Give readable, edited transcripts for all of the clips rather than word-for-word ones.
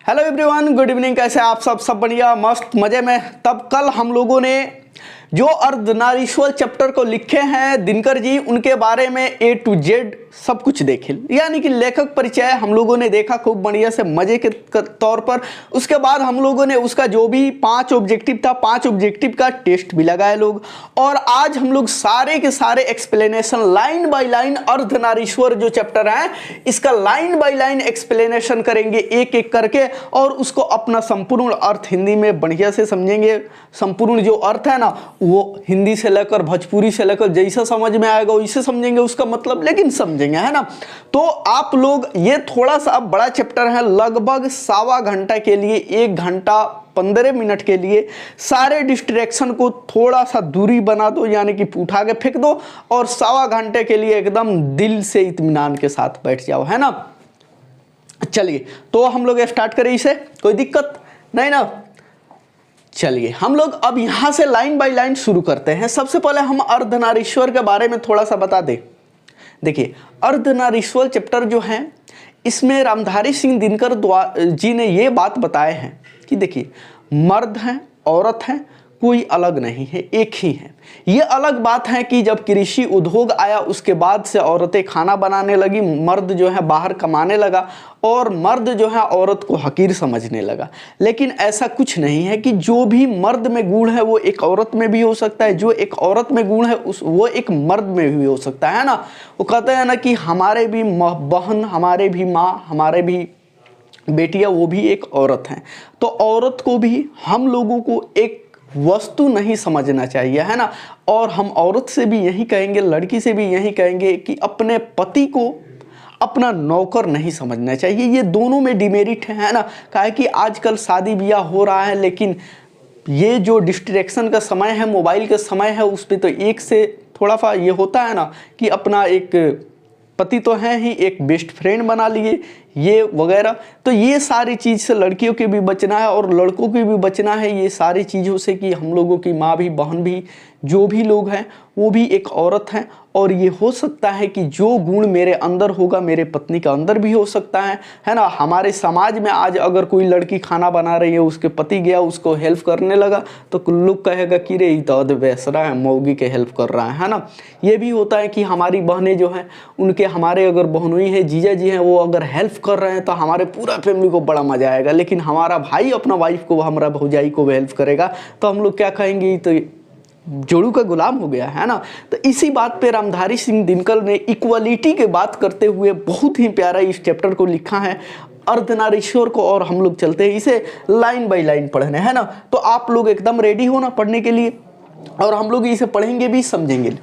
Hello everyone, good evening. कैसे आप सब बढ़िया, मस्त, मजे में। तब कल हम लोगों ने जो अर्धनारीश्वर चैप्टर को लिखे हैं दिनकर जी, उनके बारे में A to Z सब कुछ देखे, यानी कि लेखक परिचय हम लोगों ने देखा खूब बढ़िया से मजे के तौर पर। उसके बाद हम लोगों ने उसका जो भी 5 ऑब्जेक्टिव था, 5 ऑब्जेक्टिव का टेस्ट भी लगाए लोग। और आज हम लोग सारे के सारे explanation line by line Ardhanarishwar जो चैप्टर है इसका लाइन बाय लाइन एक्सप्लेनेशन करेंगे एक एक करके, और उसको अपना संपूर्ण अर्थ हिंदी में बढ़िया से समझेंगे। संपूर्ण जो अर्थ है ना वो हिंदी से लेकर भोजपुरी से लेकर जैसा समझ में आएगा वैसे समझेंगे उसका मतलब, लेकिन समझेंगे, है ना। तो आप लोग, ये थोड़ा सा बड़ा चैप्टर है, लगभग 1.25 घंटा के लिए, 1 घंटा 15 मिनट के लिए सारे डिस्ट्रैक्शन को थोड़ा सा दूरी बना दो, यानी कि उठा के फेंक दो, और 1.25 घंटे के लिए एकदम दिल से इत्मीनान के साथ बैठ जाओ, है ना। चलिए तो हम लोग स्टार्ट करें इसे, कोई दिक्कत नहीं ना। चलिए हम लोग अब यहां से लाइन बाय लाइन शुरू करते हैं। सबसे पहले हम अर्धनारीश्वर के बारे में थोड़ा सा बता दें। देखिए, अर्धनारीश्वर चैप्टर जो है इसमें रामधारी सिंह दिनकर जी ने ये बात बताए हैं कि देखिए, मर्द हैं, औरत हैं, कोई अलग नहीं है, एक ही है। ये अलग बात है कि जब कृषि उद्योग आया उसके बाद से औरतें खाना बनाने लगी, मर्द जो है बाहर कमाने लगा, और मर्द जो है औरत को हकीर समझने लगा। लेकिन ऐसा कुछ नहीं है कि जो भी मर्द में गुण है वो एक औरत में भी हो सकता है, जो एक औरत में गुण है वो एक मर्द में भी हो सकता है ना। वो कहते हैं ना कि हमारे भी बहन, हमारे भी माँ, हमारे भी बेटियां, वो भी एक औरत हैं। तो औरत को भी हम लोगों को एक वस्तु नहीं समझना चाहिए, है ना। और हम औरत से भी यही कहेंगे, लड़की से भी यही कहेंगे कि अपने पति को अपना नौकर नहीं समझना चाहिए। ये दोनों में डिमेरिट है ना। काहे कि आजकल शादी ब्याह हो रहा है, लेकिन ये जो डिस्ट्रैक्शन का समय है, मोबाइल का समय है, उस पर तो एक से थोड़ा सा ये होता है ना कि अपना एक पति तो है ही, एक बेस्ट फ्रेंड बना लिए, ये वगैरह। तो ये सारी चीज़ से लड़कियों के भी बचना है और लड़कों के भी बचना है, ये सारी चीज़ों से कि हम लोगों की माँ भी, बहन भी, जो भी लोग हैं वो भी एक औरत हैं। और ये हो सकता है कि जो गुण मेरे अंदर होगा मेरे पत्नी का अंदर भी हो सकता है ना। हमारे समाज में आज अगर कोई लड़की खाना बना रही है, उसके पति गया उसको हेल्प करने लगा, तो लोग कहेगा कि रे तो बेसरा है, मौगी के हेल्प कर रहा है ना। ये भी होता है कि हमारी बहनें जो हैं उनके, हमारे अगर बहनोई हैं, जीजा जी हैं, वो अगर हेल्प कर रहे हैं तो हमारे पूरा फैमिली को बड़ा मजा आएगा। लेकिन हमारा भाई अपना वाइफ को, हमारा भौजाई को हेल्प करेगा तो हम लोग क्या कहेंगे, तो जोड़ू का गुलाम हो गया, है ना। तो इसी बात पे रामधारी सिंह दिनकर ने इक्वलिटी के बात करते हुए बहुत ही प्यारा इस चैप्टर को लिखा है, अर्धनारीश्वर को। और हम लोग चलते हैं इसे लाइन बाय लाइन पढ़ने, है ना। तो आप लोग एकदम रेडी हो ना पढ़ने के लिए, और हम लोग इसे पढ़ेंगे भी, समझेंगे।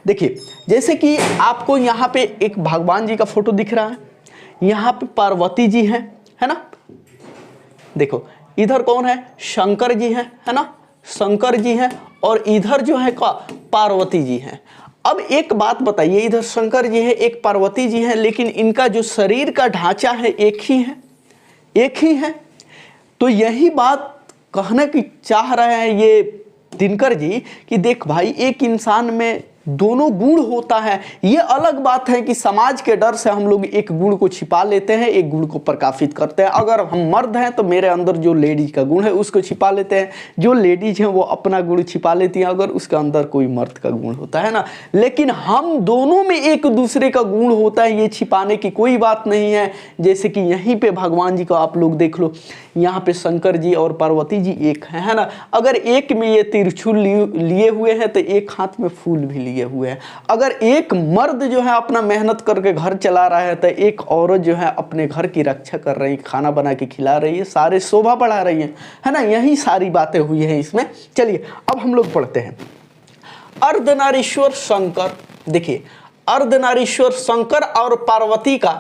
देखिए, जैसे कि आपको यहाँ पे एक भगवान जी का फोटो दिख रहा है, यहाँ पे पार्वती जी हैं, है ना। देखो इधर कौन है, शंकर जी हैं, है ना, शंकर जी हैं, और इधर जो है पार्वती जी हैं। अब एक बात बताइए, इधर शंकर जी है, एक पार्वती जी हैं, लेकिन इनका जो शरीर का ढांचा है एक ही है, एक ही है। तो यही बात कहने की चाह रहे हैं ये दिनकर जी कि देख भाई, एक इंसान में दोनों गुण होता है। ये अलग बात है कि समाज के डर से हम लोग एक गुण को छिपा लेते हैं, एक गुण को प्रकाशित करते हैं। अगर हम मर्द हैं तो मेरे अंदर जो लेडीज का गुण है उसको छिपा लेते हैं, जो लेडीज हैं वो अपना गुण छिपा लेती हैं अगर उसके अंदर कोई मर्द का गुण होता है ना। लेकिन हम दोनों में एक दूसरे का गुण होता है, ये छिपाने की कोई बात नहीं है। जैसे कि यहीं पे भगवान जी को आप लोग देख लो, यहाँ पे शंकर जी और पार्वती जी एक है ना। अगर एक में ये त्रिशूल लिए हुए हैं तो एक हाथ में फूल भी लिए हुए हैं। अगर एक मर्द जो है अपना मेहनत करके घर चला रहा है तो एक औरत जो है अपने घर की रक्षा कर रही है, खाना बना के खिला रही है, सारे शोभा बढ़ा रही है ना। यही सारी बातें हुई हैं इसमें। चलिए अब हम लोग पढ़ते हैं अर्धनारीश्वर शंकर। देखिए, अर्धनारीश्वर शंकर और पार्वती का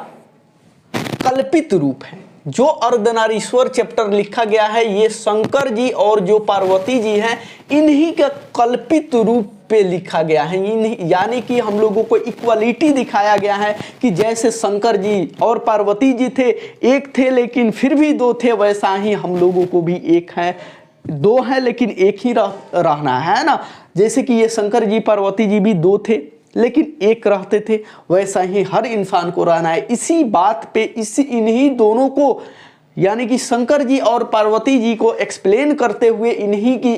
कल्पित रूप है। जो अर्धनारीश्वर चैप्टर लिखा गया है ये शंकर जी और जो पार्वती जी हैं इन्हीं का कल्पित रूप पे लिखा गया है। यानी कि हम लोगों को इक्वलिटी दिखाया गया है कि जैसे शंकर जी और पार्वती जी थे, एक थे लेकिन फिर भी दो थे, वैसा ही हम लोगों को भी एक है, दो है लेकिन एक ही रहना है ना। जैसे कि ये शंकर जी पार्वती जी भी दो थे लेकिन एक रहते थे, वैसा ही हर इंसान को रहना है। इसी बात पे इन्हीं दोनों को यानी कि शंकर जी और पार्वती जी को एक्सप्लेन करते हुए इन्हीं की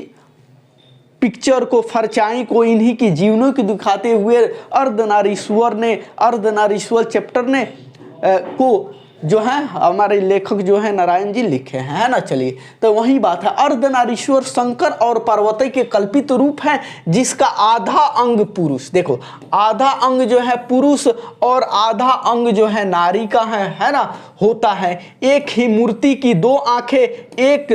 पिक्चर को, परछाई को, इन्हीं की जीवनों को दिखाते हुए अर्धनारीश्वर चैप्टर ने को जो है हमारे लेखक जो है नारायण जी लिखे हैं, है ना। चलिए, तो वही बात है, अर्धनारीश्वर शंकर और पार्वती के कल्पित रूप है जिसका आधा अंग पुरुष, देखो आधा अंग जो है पुरुष और आधा अंग जो है नारी का है ना, होता है। एक ही मूर्ति की दो आंखें, एक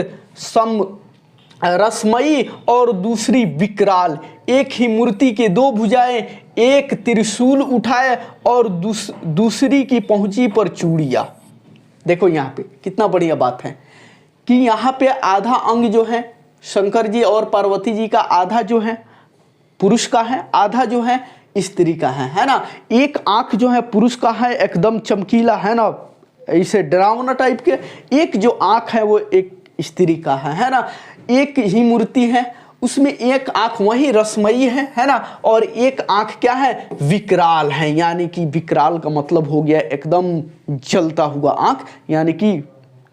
रसमयी और दूसरी विकराल, एक ही मूर्ति के दो भुजाएं, एक त्रिशूल उठाए और दूसरी की पहुंची पर चूड़ियां। देखो यहाँ पे कितना बढ़िया बात है कि यहाँ पे आधा अंग जो है शंकर जी और पार्वती जी का, आधा जो है पुरुष का है, आधा जो है स्त्री का है ना। एक आंख जो है पुरुष का है, एकदम चमकीला, है ना, इसे डरावना टाइप के। एक जो आंख है वो एक स्त्री का है ना। एक ही मूर्ति है, उसमें एक आंख वही रसमयी है ना, और एक आंख क्या है, विकराल है। यानी कि विकराल का मतलब हो गया एकदम जलता हुआ आंख, यानी कि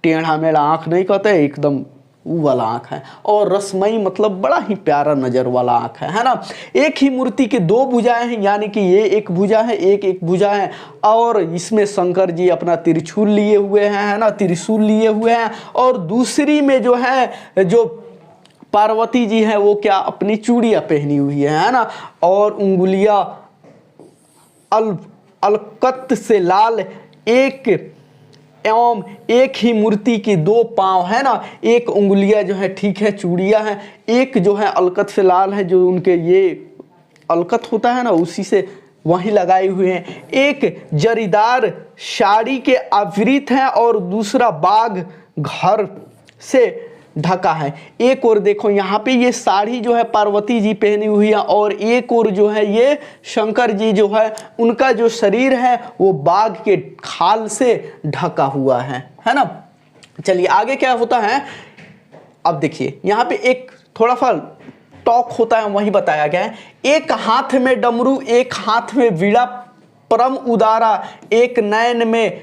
टेढ़ा मेढ़ा आंख नहीं कहते, एकदम वो वाला आंख है। और रसमयी मतलब बड़ा ही प्यारा नजर वाला आंख है ना। एक ही मूर्ति के दो भुजाएं हैं, यानी कि ये एक भुजा है, एक भुजा है, और इसमें शंकर जी अपना त्रिशूल लिए हुए हैं, है ना, त्रिशूल लिए हुए हैं। और दूसरी में जो है, जो पार्वती जी है वो क्या, अपनी चूड़ियां पहनी हुई है ना, और उंगलियां अलकत से लाल, एक एवं एक ही मूर्ति की दो पांव, है ना, एक उंगलियां जो है ठीक है चूड़ियां हैं, एक जो है अलकत से लाल है, जो उनके ये अलकत होता है ना उसी से वहीं लगाए हुए हैं। एक जरीदार साड़ी के आवृत है और दूसरा बाघ घर से ढका है। एक और देखो यहाँ पे ये साड़ी जो है पार्वती जी पहनी हुई है, और एक और जो है ये शंकर जी जो है उनका जो शरीर है वो बाघ के खाल से ढका हुआ है ना। चलिए आगे क्या होता है, अब देखिए यहाँ पे एक थोड़ा सा टॉक होता है, वही बताया गया है। एक हाथ में डमरू, एक हाथ में वीणा परम उदारा, एक नयन में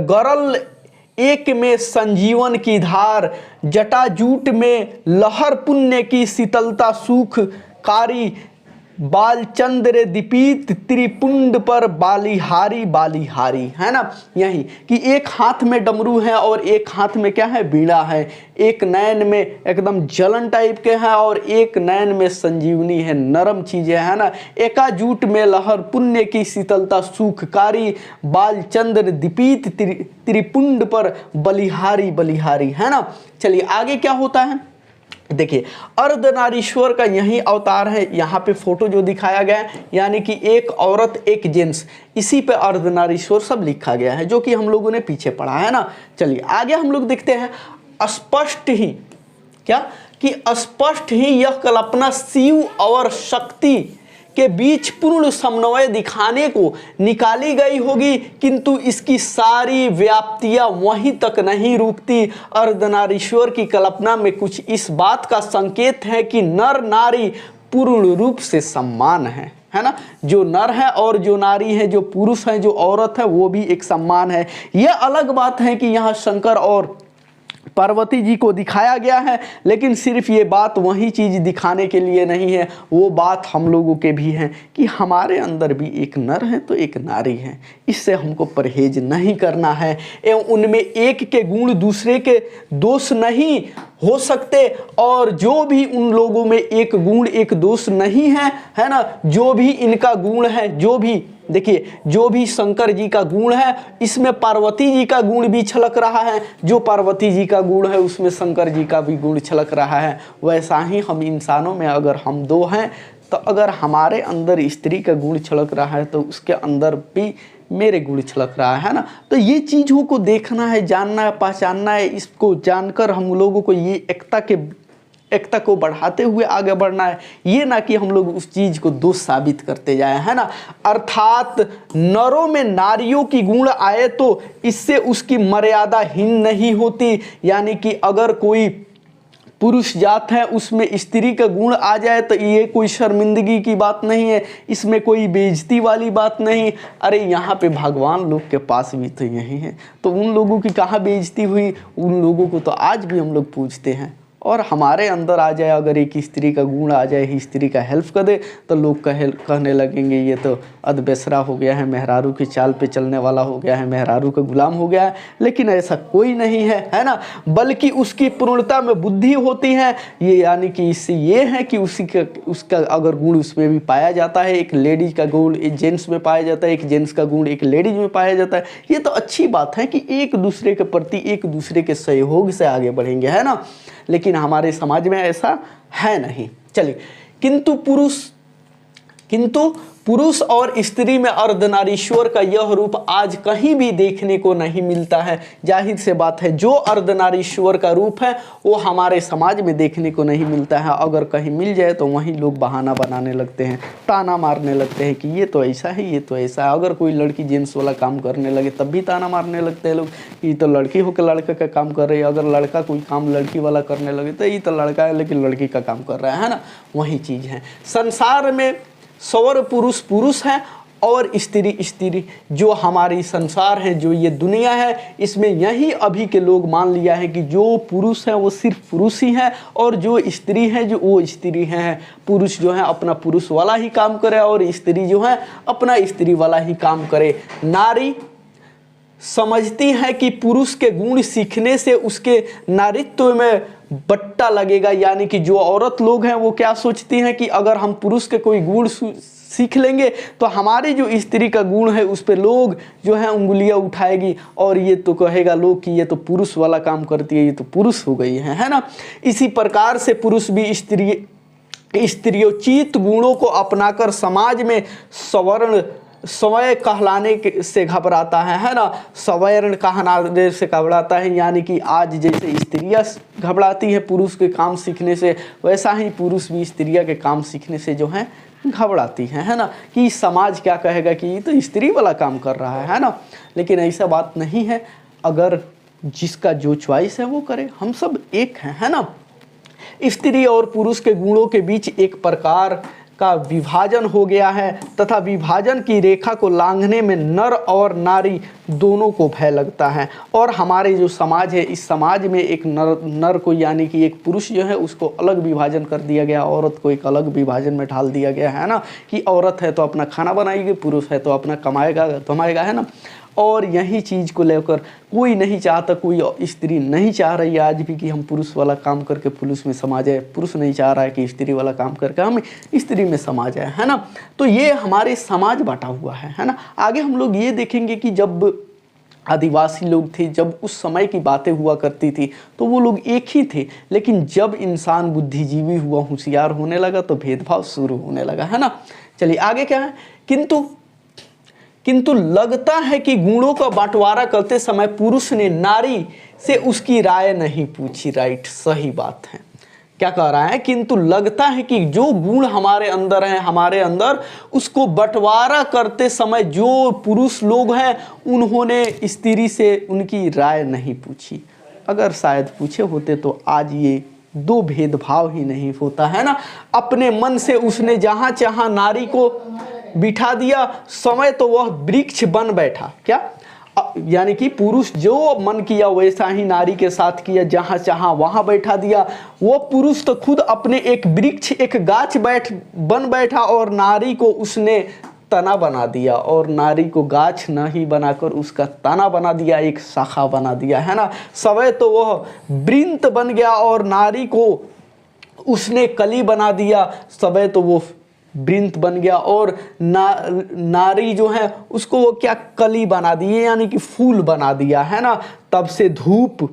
गरल, एक में संजीवन की धार, जटाजूट में लहर पुण्य की शीतलता सुखकारी, बालचंद्र दीपित त्रिपुंड पर बालिहारी बालिहारी, है ना। यही कि एक हाथ में डमरू है और एक हाथ में क्या है, वीणा है। एक नयन में एकदम जलन टाइप के हैं और एक नयन में संजीवनी है, नरम चीजें, है ना। एकाजूट में लहर पुण्य की शीतलता सुखकारी, बालचंद्र दीपित त्रिपुंड पर बलिहारी बलिहारी, है ना। चलिए आगे क्या होता है, देखिए अर्धनारीश्वर का यही अवतार है। यहाँ पे फोटो जो दिखाया गया है, यानी कि एक औरत एक जेंट्स, इसी पे अर्धनारीश्वर सब लिखा गया है, जो कि हम लोगों ने पीछे पढ़ा है ना। चलिए आगे हम लोग देखते हैं, स्पष्ट ही क्या कि स्पष्ट ही यह कल्पना शिव और शक्ति के बीच पूर्ण समन्वय दिखाने को निकाली गई होगी, किंतु इसकी सारी व्याप्तियां वहीं तक नहीं रुकती। अर्धनारीश्वर की कल्पना में कुछ इस बात का संकेत है कि नर नारी पूर्ण रूप से समान है ना। जो नर है और जो नारी है, जो पुरुष है, जो औरत है, वो भी एक समान है। यह अलग बात है कि यहाँ शंकर और पार्वती जी को दिखाया गया है, लेकिन सिर्फ ये बात वही चीज दिखाने के लिए नहीं है, वो बात हम लोगों के भी है कि हमारे अंदर भी एक नर है तो एक नारी है। इससे हमको परहेज नहीं करना है, एवं उनमें एक के गुण दूसरे के दोष नहीं हो सकते, और जो भी उन लोगों में एक गुण एक दोष नहीं है ना, जो भी इनका गुण है, जो भी देखिए जो भी शंकर जी का गुण है, इसमें पार्वती जी का गुण भी छलक रहा है, जो पार्वती जी का गुण है उसमें शंकर जी का भी गुण छलक रहा है। वैसा ही हम इंसानों में अगर हम दो हैं, तो अगर हमारे अंदर स्त्री का गुण छलक रहा है तो उसके अंदर भी मेरे गुण छलक रहा है ना। तो ये चीज़ों को देखना है, जानना है, पहचानना है। इसको जानकर हम लोगों को ये एकता को बढ़ाते हुए आगे बढ़ना है, ये ना कि हम लोग उस चीज को दोष साबित करते जाए, है ना। अर्थात नरों में नारियों की गुण आए तो इससे उसकी मर्यादा हीन नहीं होती, यानी कि अगर कोई पुरुष जात है उसमें स्त्री का गुण आ जाए तो ये कोई शर्मिंदगी की बात नहीं है, इसमें कोई बेइज्जती वाली बात नहीं। अरे यहाँ पे भगवान लोग के पास भी तो यही है, तो उन लोगों की कहाँ बेइज्जती हुई, उन लोगों को तो आज भी हम लोग पूछते हैं। और हमारे अंदर आ जाए अगर एक स्त्री का गुण आ जाए, स्त्री का हेल्प कर दे, तो लोग कहने लगेंगे ये तो अधबेसरा हो गया है, मेहरारू की चाल पे चलने वाला हो गया है, मेहरारू का गुलाम हो गया है। लेकिन ऐसा कोई नहीं है ना, बल्कि उसकी पूर्णता में बुद्धि होती है। ये यानी कि इससे ये है कि उसका अगर गुण उसमें भी पाया जाता है, एक लेडीज का गुण एक जेंट्स में पाया जाता है, एक जेंट्स का गुण एक लेडीज में पाया जाता है। ये तो अच्छी बात है कि एक दूसरे के प्रति एक दूसरे के सहयोग से आगे बढ़ेंगे, है ना। लेकिन हमारे समाज में ऐसा है नहीं। चलिए, किंतु पुरुष और स्त्री में अर्धनारीश्वर का यह रूप आज कहीं भी देखने को नहीं मिलता है। जाहिर से बात है, जो अर्धनारीश्वर का रूप है वो हमारे समाज में देखने को नहीं मिलता है। अगर कहीं मिल जाए तो वहीं लोग बहाना बनाने लगते हैं, ताना मारने लगते हैं कि ये तो ऐसा है, ये तो ऐसा है। अगर कोई लड़की जेंट्स वाला काम करने लगे तब भी ताना मारने लगते हैं लोग, ये तो लड़की होकर लड़का का काम कर रही है। अगर लड़का कोई काम लड़की वाला करने लगे तो ये तो लड़का है लेकिन लड़की का काम कर रहा है ना। वही चीज़ है, संसार में सौर पुरुष पुरुष है और स्त्री स्त्री। जो हमारी संसार है, जो ये दुनिया है, इसमें यही अभी के लोग मान लिया है कि जो पुरुष है वो सिर्फ पुरुष ही है और जो स्त्री है जो वो स्त्री है। पुरुष जो है अपना पुरुष वाला ही काम करे और स्त्री जो है अपना स्त्री वाला ही काम करे। नारी समझती है कि पुरुष के गुण सीखने से उसके नारीत्व में बट्टा लगेगा। यानी कि जो औरत लोग हैं वो क्या सोचती हैं कि अगर हम पुरुष के कोई गुण सीख लेंगे तो हमारी जो स्त्री का गुण है उस पर लोग जो है उंगलियां उठाएगी और ये तो कहेगा लोग कि ये तो पुरुष वाला काम करती है, ये तो पुरुष हो गई है ना। इसी प्रकार से पुरुष भी स्त्रियोचित गुणों को अपनाकर समाज में स्वयं कहलाने से घबराता है ना। स्वयं कहलाने से घबराता है, यानी कि आज जैसे स्त्रियां घबराती है पुरुष के काम सीखने से, वैसा ही पुरुष भी स्त्रियां के काम सीखने से जो है घबराती है ना। कि समाज क्या कहेगा कि ये तो स्त्री वाला काम कर रहा है ना। लेकिन ऐसा बात नहीं है, अगर जिसका जो चॉइस है वो करे, हम सब एक हैं, है ना। स्त्री और पुरुष के गुणों के बीच एक प्रकार का विभाजन हो गया है तथा विभाजन की रेखा को लांघने में नर और नारी दोनों को भय लगता है। और हमारे जो समाज है, इस समाज में एक नर को यानी कि एक पुरुष जो है उसको अलग विभाजन कर दिया गया, औरत को एक अलग विभाजन में ढाल दिया गया है ना। कि औरत है तो अपना खाना बनाएगी, पुरुष है तो अपना कमाएगा धमाएगा, है ना। और यही चीज़ को लेकर कोई नहीं चाहता, कोई स्त्री नहीं चाह रही है आज भी कि हम पुरुष वाला काम करके पुरुष में समा जाए, पुरुष नहीं चाह रहा है कि स्त्री वाला काम करके हम स्त्री में समा जाए, है ना। तो ये हमारे समाज बांटा हुआ है ना। आगे हम लोग ये देखेंगे कि जब आदिवासी लोग थे, जब उस समय की बातें हुआ करती थी तो वो लोग एक ही थे। लेकिन जब इंसान बुद्धिजीवी हुआ, होशियार होने लगा तो भेदभाव शुरू होने लगा, है ना। चलिए आगे क्या है, किंतु लगता है कि गुणों का बंटवारा करते समय पुरुष ने नारी से उसकी राय नहीं पूछी। राइट, सही बात है। क्या कह रहा है, किंतु लगता है कि जो गुण हमारे अंदर है, हमारे अंदर उसको बंटवारा करते समय जो पुरुष लोग हैं उन्होंने स्त्री से उनकी राय नहीं पूछी। अगर शायद पूछे होते तो आज ये दो भेदभाव ही नहीं होता, है ना। अपने मन से उसने जहां चाहा नारी को बिठा दिया, समय तो वह वृक्ष बन बैठा। क्या यानी कि पुरुष जो मन किया वैसा ही नारी के साथ किया, जहां चाहा वहां बैठा दिया। वो पुरुष तो खुद अपने एक वृक्ष एक गाछ बन बैठा और नारी को उसने तना बना दिया, और नारी को गाछ नहीं बनाकर उसका तना बना दिया, एक शाखा बना दिया, है ना। समय तो वह वृंत बन गया और नारी को उसने कली बना दिया, समय तो वो वृंत बन गया और नारी जो है उसको वो क्या कली बना दी, यानी कि फूल बना दिया, है ना। तब से धूप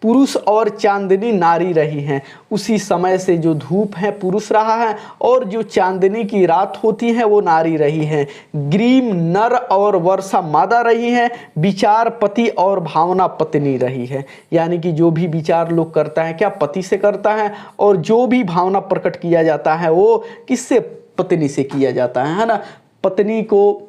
पुरुष और चांदनी नारी रही हैं। उसी समय से जो धूप है पुरुष रहा है और जो चांदनी की रात होती है वो नारी रही है। ग्रीम नर और वर्षा मादा रही है। विचार पति और भावना पत्नी रही है। यानी कि जो भी विचार लोग करता है क्या पति से करता है, और जो भी भावना प्रकट किया जाता है वो किससे, पत्नी से किया जाता है ना। पत्नी को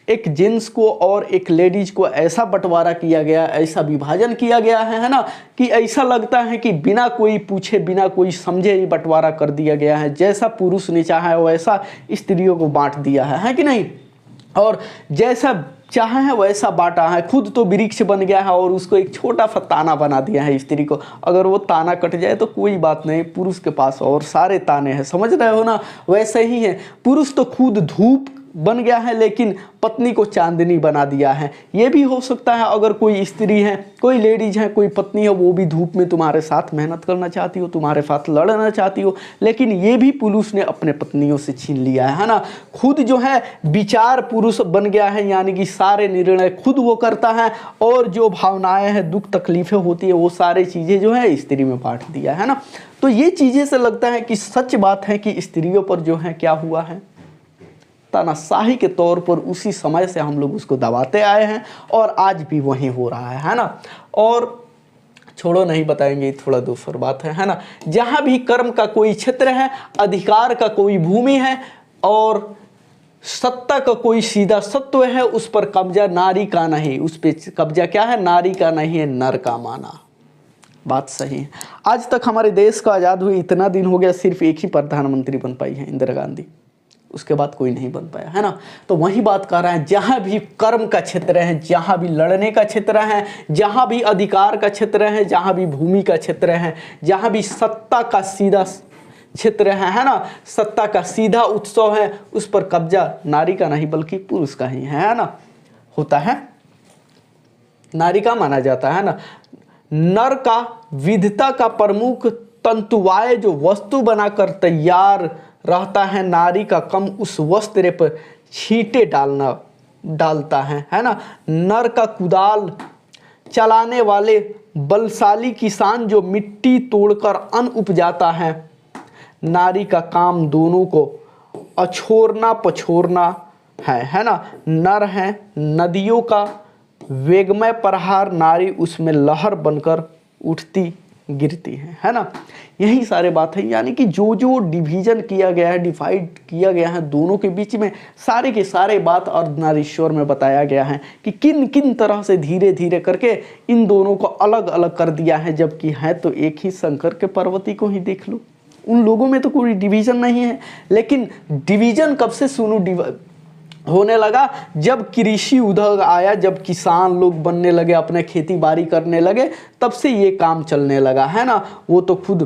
एक जेंट्स को और एक लेडीज को ऐसा बंटवारा किया गया, ऐसा विभाजन किया गया है ना, कि ऐसा लगता है कि बिना कोई पूछे बिना कोई समझे ही बंटवारा कर दिया गया है। जैसा पुरुष ने चाहा है वैसा स्त्रियों को बांट दिया है कि नहीं, और जैसा चाहा है वैसा बांटा है। खुद तो वृक्ष बन गया है और उसको एक छोटा सा ताना बना दिया है स्त्री को। अगर वो ताना कट जाए तो कोई बात नहीं, पुरुष के पास और सारे ताने हैं, समझ रहे हो ना। वैसे ही है, पुरुष तो खुद धूप बन गया है लेकिन पत्नी को चांदनी बना दिया है। ये भी हो सकता है, अगर कोई स्त्री है, कोई लेडीज है, कोई पत्नी है, वो भी धूप में तुम्हारे साथ मेहनत करना चाहती हो, तुम्हारे साथ लड़ना चाहती हो, लेकिन ये भी पुरुष ने अपने पत्नियों से छीन लिया है ना। खुद जो है विचार पुरुष बन गया है, यानी कि सारे निर्णय खुद वो करता है, और जो भावनाएं हैं, दुख तकलीफें होती है, वो सारी चीज़ें जो है स्त्री में बांट दिया है ना। तो ये चीज़ें से लगता है कि सच बात है कि स्त्रियों पर जो है क्या हुआ है, तानाशाही के तौर पर उसी समय से हम लोग उसको दबाते आए हैं और आज भी वही हो रहा है ना। और छोड़ो, नहीं बताएंगे, थोड़ा दूसरी बात है ना। जहाँ भी कर्म का कोई क्षेत्र है, अधिकार का कोई भूमि है और सत्ता का कोई सीधा सत्व है, उस पर कब्जा नारी का नहीं, उस पर कब्जा क्या है, नारी का नहीं है, नर का माना। बात सही है। आज तक हमारे देश का आज़ाद हुए इतना दिन हो गया, सिर्फ एक ही प्रधानमंत्री बन पाई है, इंदिरा गांधी, उसके बाद कोई नहीं बन पाया है ना। तो वही बात कर रहे हैं, जहाँ भी कर्म का क्षेत्र है, जहाँ भी लड़ने का क्षेत्र है, जहाँ भी अधिकार का क्षेत्र है, जहाँ भी भूमि का क्षेत्र है, जहाँ भी सत्ता का सीधा क्षेत्र है ना, सत्ता का सीधा उत्सव है, उस पर कब्जा नारी का नहीं बल्कि पुरुष का ही है ना, होता है, नारी का माना जाता है ना। नर का विधता का प्रमुख तंतुवाय जो वस्तु बनाकर तैयार रहता है, नारी का कम उस वस्त्र पर छींटे डालता है ना। नर का कुदाल चलाने वाले बलशाली किसान जो मिट्टी तोड़कर अन्न उपजाता है, नारी का काम दोनों को अछोरना पछोरना है ना। नर है नदियों का वेगमय प्रहार, नारी उसमें लहर बनकर उठती गिरती है ना। यही सारे बात है, यानी कि जो जो डिवीजन किया गया है, डिवाइड किया गया है दोनों के बीच में, सारे के सारे बात अर्धनारीश्वर में बताया गया है कि किन किन तरह से धीरे धीरे करके इन दोनों को अलग अलग कर दिया है, जबकि है तो एक ही शंकर के पार्वती को ही देख लो। उन लोगों में तो कोई डिवीजन नहीं है, लेकिन डिवीजन कब से सुनो होने लगा, जब कृषि उद्योग आया, जब किसान लोग बनने लगे, अपने खेती बाड़ी करने लगे, तब से ये काम चलने लगा है ना। वो तो खुद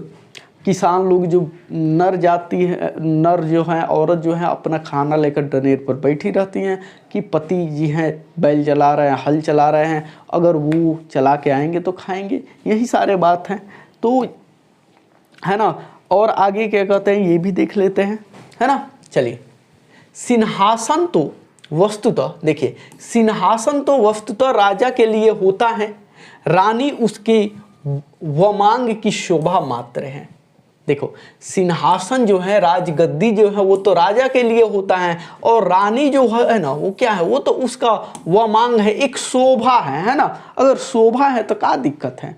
किसान लोग जो नर जाती है, नर जो है, औरत जो है, अपना खाना लेकर डनेर पर बैठी रहती हैं कि पति जी हैं बैल चला रहे हैं, हल चला रहे हैं, अगर वो चला के आएंगे तो खाएंगे। यही सारे बात हैं, तो है ना। और आगे क्या कहते हैं ये भी देख लेते हैं, है ना। चलिए, सिंहासन तो वस्तुतः, देखिए, सिंहासन तो वस्तुतः राजा के लिए होता है, रानी उसकी वमांग की शोभा मात्र है। देखो, सिंहासन जो है, राजगद्दी जो है, वो तो राजा के लिए होता है, और रानी जो है ना, वो क्या है, वो तो उसका वमांग है, एक शोभा है ना। अगर शोभा है तो क्या दिक्कत है?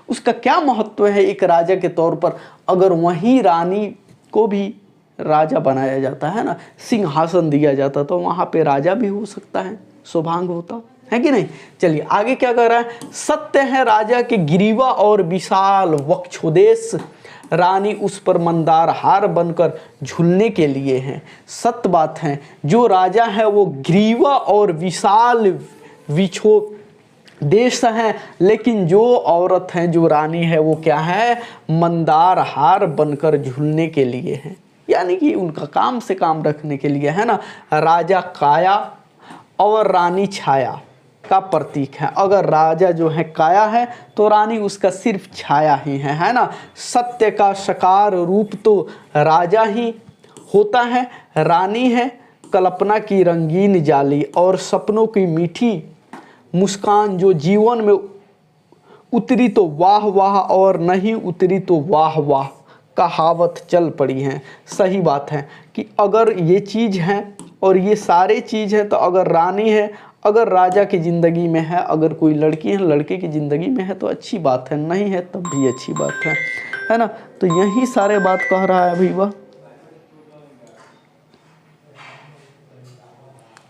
उसका क्या महत्व है एक राजा के तौर पर? अगर वही रानी को भी राजा बनाया जाता है ना, सिंहासन दिया जाता, तो वहाँ पे राजा भी हो सकता है, सौभाग्य होता है कि नहीं। चलिए आगे क्या कर रहा है, सत्य है राजा के ग्रीवा और विशाल वक्षोदेश, रानी उस पर मंदार हार बनकर झूलने के लिए है। सत्य बात है, जो राजा है वो ग्रीवा और विशाल विछो देश है, लेकिन जो औरत है, जो रानी है, वो क्या है, मंदार हार बनकर झूलने के लिए है, यानी कि उनका काम से काम रखने के लिए है ना। राजा काया और रानी छाया का प्रतीक है। अगर राजा जो है काया है तो रानी उसका सिर्फ छाया ही है ना। सत्य का साकार रूप तो राजा ही होता है, रानी है कल्पना की रंगीन जाली और सपनों की मीठी मुस्कान, जो जीवन में उतरी तो वाह वाह और नहीं उतरी तो वाह वाह, कहावत चल पड़ी है। सही बात है कि अगर ये चीज़ है और ये सारे चीज़ है, तो अगर रानी है, अगर राजा की ज़िंदगी में है, अगर कोई लड़की है लड़के की ज़िंदगी में है तो अच्छी बात है, नहीं है तब भी अच्छी बात है ना। तो यही सारे बात कह रहा है अभी वह,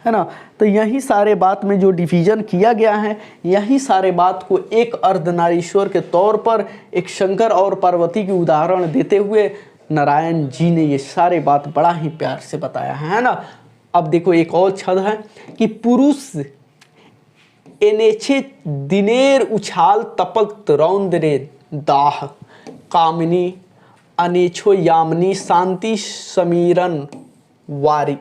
है ना। तो यही सारे बात में जो डिवीजन किया गया है, यही सारे बात को एक अर्धनारीश्वर के तौर पर एक शंकर और पार्वती की उदाहरण देते हुए नारायण जी ने ये सारे बात बड़ा ही प्यार से बताया है ना। अब देखो एक और छंद है कि पुरुष एनेछे दिनेर उछाल तपक रौंदरे दाह कामिनी अनेछो यामिनी शांति समीरन वारी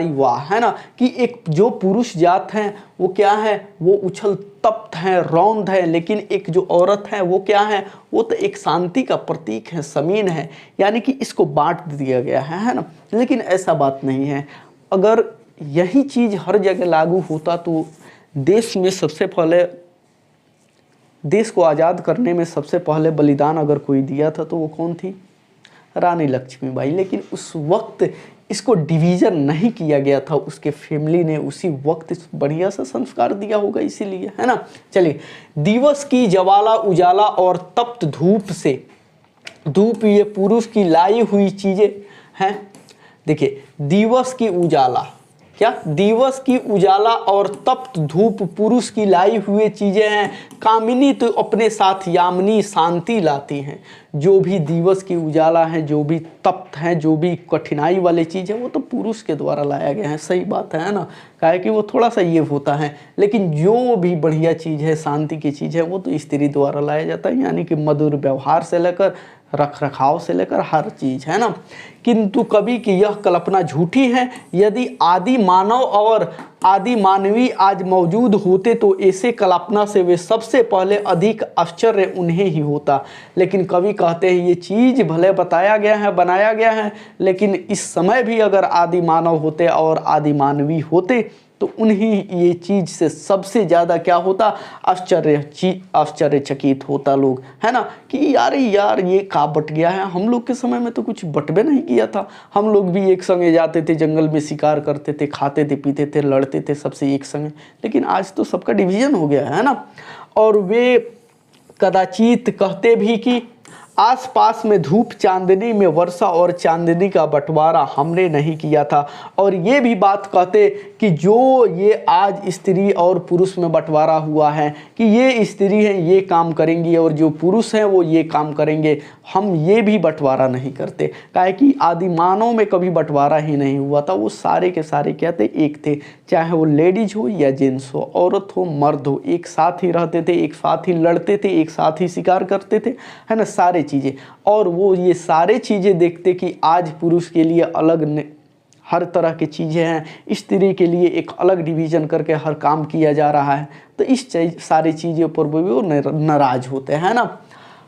वाह, है ना। कि एक जो पुरुष जात हैं वो क्या है, वो उछल तप्त है, रौंद है, लेकिन एक जो औरत है वो क्या है, वो तो एक शांति का प्रतीक है, समीन है, यानी कि इसको बांट दिया गया है ना। लेकिन ऐसा बात नहीं है। अगर यही चीज़ हर जगह लागू होता तो देश में सबसे पहले, देश को आज़ाद करने में सबसे पहले बलिदान अगर कोई दिया था तो वो कौन थी, रानी लक्ष्मीबाई। लेकिन उस वक्त इसको डिवीज़न नहीं किया गया था, उसके फैमिली ने उसी वक्त बढ़िया सा संस्कार दिया होगा, इसीलिए, है ना। चलिए, दिवस की ज्वाला उजाला और तप्त धूप से, धूप ये पुरुष की लाई हुई चीज़ें हैं। देखिए, दिवस की उजाला, क्या दिवस की उजाला और तप्त धूप पुरुष की लाई हुई चीजें हैं। कामिनी तो अपने साथ यामिनी शांति लाती हैं। जो भी दिवस की उजाला है, जो भी तप्त है, जो भी कठिनाई वाली चीज़ है, वो तो पुरुष के द्वारा लाया गया है। सही बात है ना, काहे कि वो थोड़ा सा ये होता है। लेकिन जो भी बढ़िया चीज़ है, शांति की चीज़ है, वो तो स्त्री द्वारा लाया जाता है, यानी कि मधुर व्यवहार से लेकर रख रखाव से लेकर हर चीज़, है ना। किंतु कवि की यह कल्पना झूठी है। यदि आदि मानव और आदि मानवी आज मौजूद होते तो ऐसे कल्पना से वे सबसे पहले अधिक आश्चर्य उन्हें ही होता। लेकिन कवि कहते हैं ये चीज़ भले बताया गया है, बनाया गया है, लेकिन इस समय भी अगर आदि मानव होते और आदि मानवी होते तो उन्हीं ये चीज़ से सबसे ज़्यादा क्या होता, आश्चर्यचकित होता लोग, है ना। कि यार ये का बट गया है, हम लोग के समय में तो कुछ बटबे नहीं किया था। हम लोग भी एक संगे जाते थे, जंगल में शिकार करते थे, खाते थे, पीते थे, लड़ते थे सबसे एक संगे। लेकिन आज तो सबका डिवीज़न हो गया है ना। और वे कदाचित कहते भी कि आसपास में धूप चांदनी में वर्षा और चांदनी का बंटवारा हमने नहीं किया था। और ये भी बात कहते कि जो ये आज स्त्री और पुरुष में बंटवारा हुआ है कि ये स्त्री है ये काम करेंगी और जो पुरुष हैं वो ये काम करेंगे, हम ये भी बंटवारा नहीं करते। काहे कि आदि मानव में कभी बंटवारा ही नहीं हुआ था। वो सारे के सारे क्या थे, एक थे। चाहे वो लेडीज हो या जेंट्स हो, औरत हो मर्द हो, एक साथ ही रहते थे, एक साथ ही लड़ते थे, एक साथ ही शिकार करते थे, है ना, सारे चीज़ें। और वो ये सारे चीज़ें देखते कि आज पुरुष के लिए अलग हर तरह की चीज़ें हैं, स्त्री के लिए एक अलग डिवीज़न करके हर काम किया जा रहा है। तो इस सारी चीज़ों पर भी वो नाराज होते हैं ना।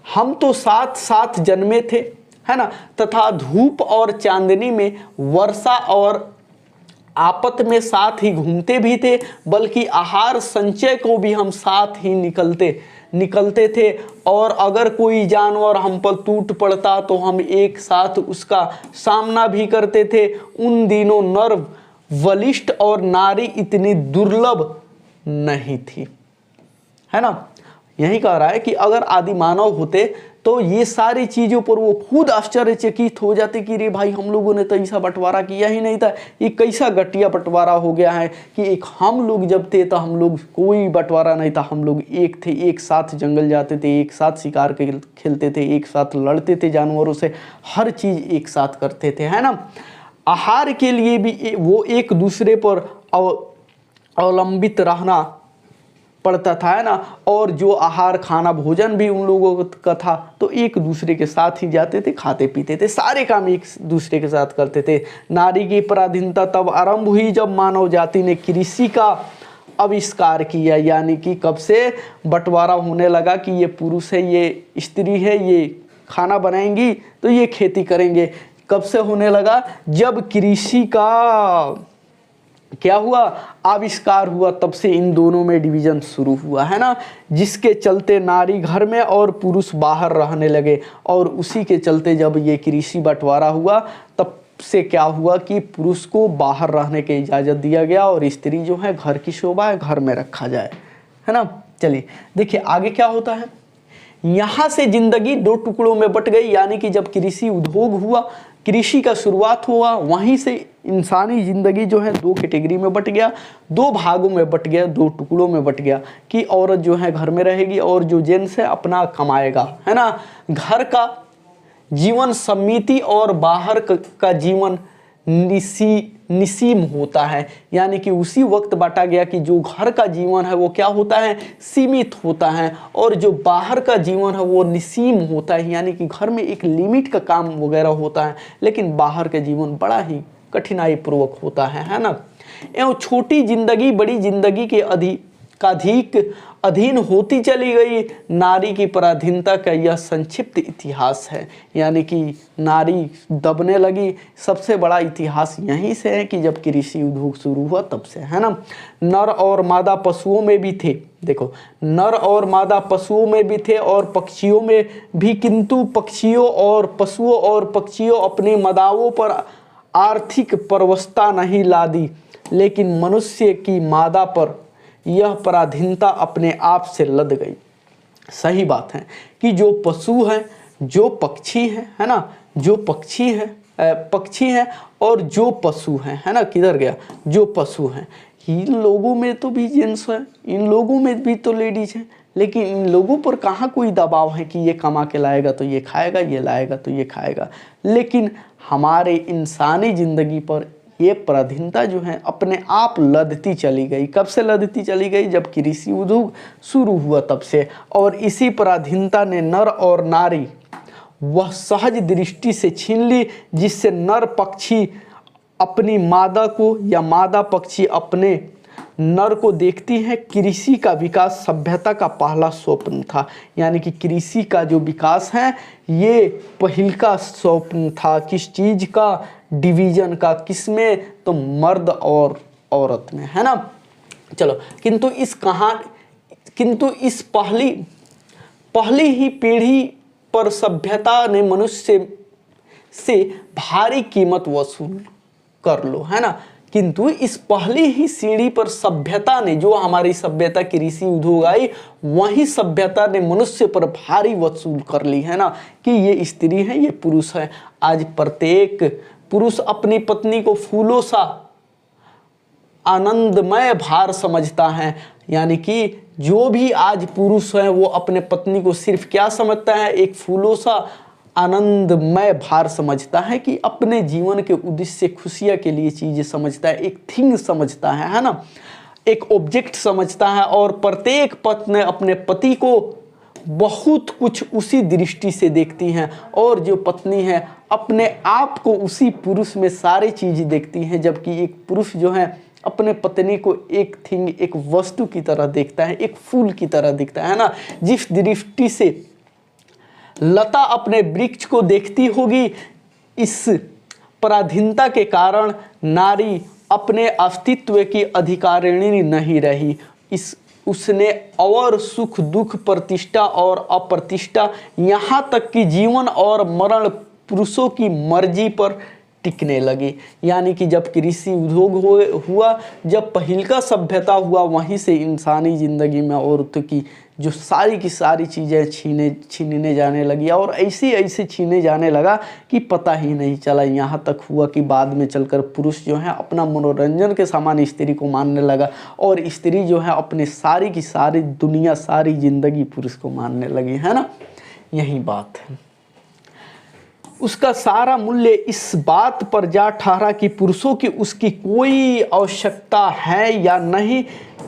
हम तो साथ साथ जन्मे थे, है ना, तथा धूप और चांदनी में, वर्षा और आपत में साथ ही घूमते भी थे, बल्कि आहार संचय को भी हम साथ ही निकलते थे। और अगर कोई जानवर हम पर टूट पड़ता तो हम एक साथ उसका सामना भी करते थे। उन दिनों नर बलिष्ठ और नारी इतनी दुर्लभ नहीं थी, है ना। यही कह रहा है कि अगर आदि मानव होते तो ये सारी चीज़ों पर वो खुद आश्चर्यचकित हो जाते कि रे भाई हम लोगों ने तो ऐसा बंटवारा किया ही नहीं था, ये कैसा घटिया बंटवारा हो गया है कि एक हम लोग जब थे तो हम लोग कोई बंटवारा नहीं था, हम लोग एक थे, एक साथ जंगल जाते थे, एक साथ शिकार खेलते थे, एक साथ लड़ते थे जानवरों से, हर चीज़ एक साथ करते थे, है ना। आहार के लिए भी वो एक दूसरे पर अवलंबित रहना पड़ता था, है ना। और जो आहार खाना भोजन भी उन लोगों का था तो एक दूसरे के साथ ही जाते थे, खाते पीते थे, सारे काम एक दूसरे के साथ करते थे। नारी की पराधीनता तब आरंभ हुई जब मानव जाति ने कृषि का आविष्कार किया, यानी कि कब से बंटवारा होने लगा कि ये पुरुष है, ये स्त्री है, ये खाना बनाएंगी तो ये खेती करेंगे। कब से होने लगा, जब कृषि का क्या हुआ, आविष्कार हुआ, तब से इन दोनों में डिवीजन शुरू हुआ, है ना। जिसके चलते नारी घर में और पुरुष बाहर रहने लगे। और उसी के चलते जब ये कृषि बंटवारा हुआ तब से क्या हुआ कि पुरुष को बाहर रहने की इजाज़त दिया गया और स्त्री जो है घर की शोभा है, घर में रखा जाए, है ना। चलिए देखिए आगे क्या होता है। यहाँ से जिंदगी दो टुकड़ों में बट गई, यानी कि जब कृषि उद्योग हुआ कृषि का शुरुआत हुआ, वहीं से इंसानी ज़िंदगी जो है दो कैटेगरी में बट गया, दो भागों में बट गया, दो टुकड़ों में बट गया कि औरत जो है घर में रहेगी और जो जेंट्स है अपना कमाएगा, है ना। घर का जीवन समिति और बाहर का जीवन निसीम होता है, यानी कि उसी वक्त बांटा गया कि जो घर का जीवन है वो क्या होता है, सीमित होता है, और जो बाहर का जीवन है वो निसीम होता है, यानी कि घर में एक लिमिट का काम वगैरह होता है, लेकिन बाहर का जीवन बड़ा ही कठिनाई पूर्वक होता है ना। एवं छोटी जिंदगी बड़ी जिंदगी के अधिक अधीन होती चली गई। नारी की पराधीनता का यह संक्षिप्त इतिहास है, यानी कि नारी दबने लगी। सबसे बड़ा इतिहास यहीं से है कि जब कृषि उद्योग शुरू हुआ तब से, है ना। नर और मादा पशुओं में भी थे, देखो नर और मादा पशुओं में भी थे और पक्षियों में भी, किंतु पक्षियों और पशुओं और पक्षियों अपनी मादाओं पर आर्थिक परवशता नहीं लादी, लेकिन मनुष्य की मादा पर यह पराधीनता अपने आप से लद गई। सही बात है कि जो पशु है, जो पक्षी है ना, जो पक्षी है और जो पशु है ना, किधर गया, जो पशु हैं, इन लोगों में तो भी जेंट्स है, इन लोगों में भी तो लेडीज है, लेकिन इन लोगों पर कहाँ कोई दबाव है कि ये कमा के लाएगा तो ये खाएगा, ये लाएगा तो ये खाएगा। लेकिन हमारे इंसानी ज़िंदगी पर ये पराधीनता जो है अपने आप लदती चली गई। कब से लदती चली गई, जब कृषि उद्योग शुरू हुआ तब से। और इसी पराधीनता ने नर और नारी वह सहज दृष्टि से छीन ली जिससे नर पक्षी अपनी मादा को या मादा पक्षी अपने नर को देखती है। कृषि का विकास सभ्यता का पहला स्वप्न था, यानी कि कृषि का जो विकास है ये पहल का स्वप्न था। किस चीज़ का, डिवीजन का, किसमें, तो मर्द और औरत में, है ना। चलो, किंतु इस पहली ही पीढ़ी पर सभ्यता ने मनुष्य से भारी कीमत वसूल कर लो, है ना। किंतु इस पहली ही सीढ़ी पर सभ्यता ने, जो हमारी सभ्यता कृषि उद्योग आई, वही सभ्यता ने मनुष्य पर भारी वसूल कर ली, है ना, कि ये स्त्री है, ये पुरुष है। आज प्रत्येक पुरुष अपनी पत्नी को फूलों सा आनंदमय भार समझता है, यानी कि जो भी आज पुरुष है वो अपने पत्नी को सिर्फ क्या समझता है, एक फूलों सा आनंदमय भार समझता है, कि अपने जीवन के उद्देश्य खुशियाँ के लिए चीज़ें समझता है, एक थिंग समझता है ना, एक ऑब्जेक्ट समझता है। और प्रत्येक पत्नी अपने पति को बहुत कुछ उसी दृष्टि से देखती हैं, और जो पत्नी है अपने आप को उसी पुरुष में सारी चीज़ें देखती हैं। जबकि एक पुरुष जो है अपने पत्नी को एक थिंग, एक वस्तु की तरह देखता है, एक फूल की तरह दिखता है ना। जिस दृष्टि से लता अपने वृक्ष को देखती होगी, इस पराधीनता के कारण नारी अपने अस्तित्व की अधिकारिणी नहीं रही। उसने और सुख दुख, प्रतिष्ठा और अप्रतिष्ठा, यहाँ तक कि जीवन और मरण पुरुषों की मर्जी पर टिकने लगी। यानी कि जब कृषि उद्योग हुआ, जब पहल का सभ्यता हुआ, वहीं से इंसानी ज़िंदगी में औरतों की जो सारी की सारी चीज़ें छीनने जाने लगी, और ऐसे छीने जाने लगा कि पता ही नहीं चला। यहाँ तक हुआ कि बाद में चलकर पुरुष जो है अपना मनोरंजन के सामान स्त्री को मानने लगा, और स्त्री जो है अपने सारी की सारी दुनिया, सारी ज़िंदगी पुरुष को मानने लगी, है ना। यही बात है। उसका सारा मूल्य इस बात पर जा ठहरा कि पुरुषों की उसकी कोई आवश्यकता है या नहीं।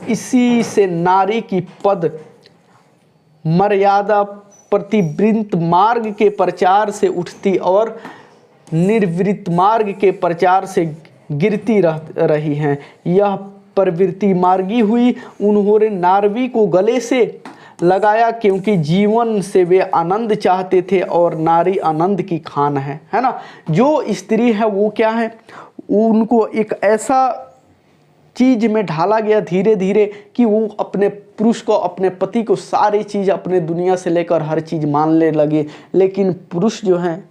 इसी से नारी की पद मर्यादा प्रतिवृत्त मार्ग के प्रचार से उठती और निर्वृत्त मार्ग के प्रचार से गिरती रही हैं। यह प्रवृत्ति मार्गी हुई। उन्होंने नारवी को गले से लगाया क्योंकि जीवन से वे आनंद चाहते थे, और नारी आनंद की खान है ना। जो स्त्री है वो क्या है, उनको एक ऐसा चीज़ में ढाला गया धीरे धीरे कि वो अपने पुरुष को, अपने पति को सारी चीज़, अपने दुनिया से लेकर हर चीज़ मानने लगे। लेकिन पुरुष जो है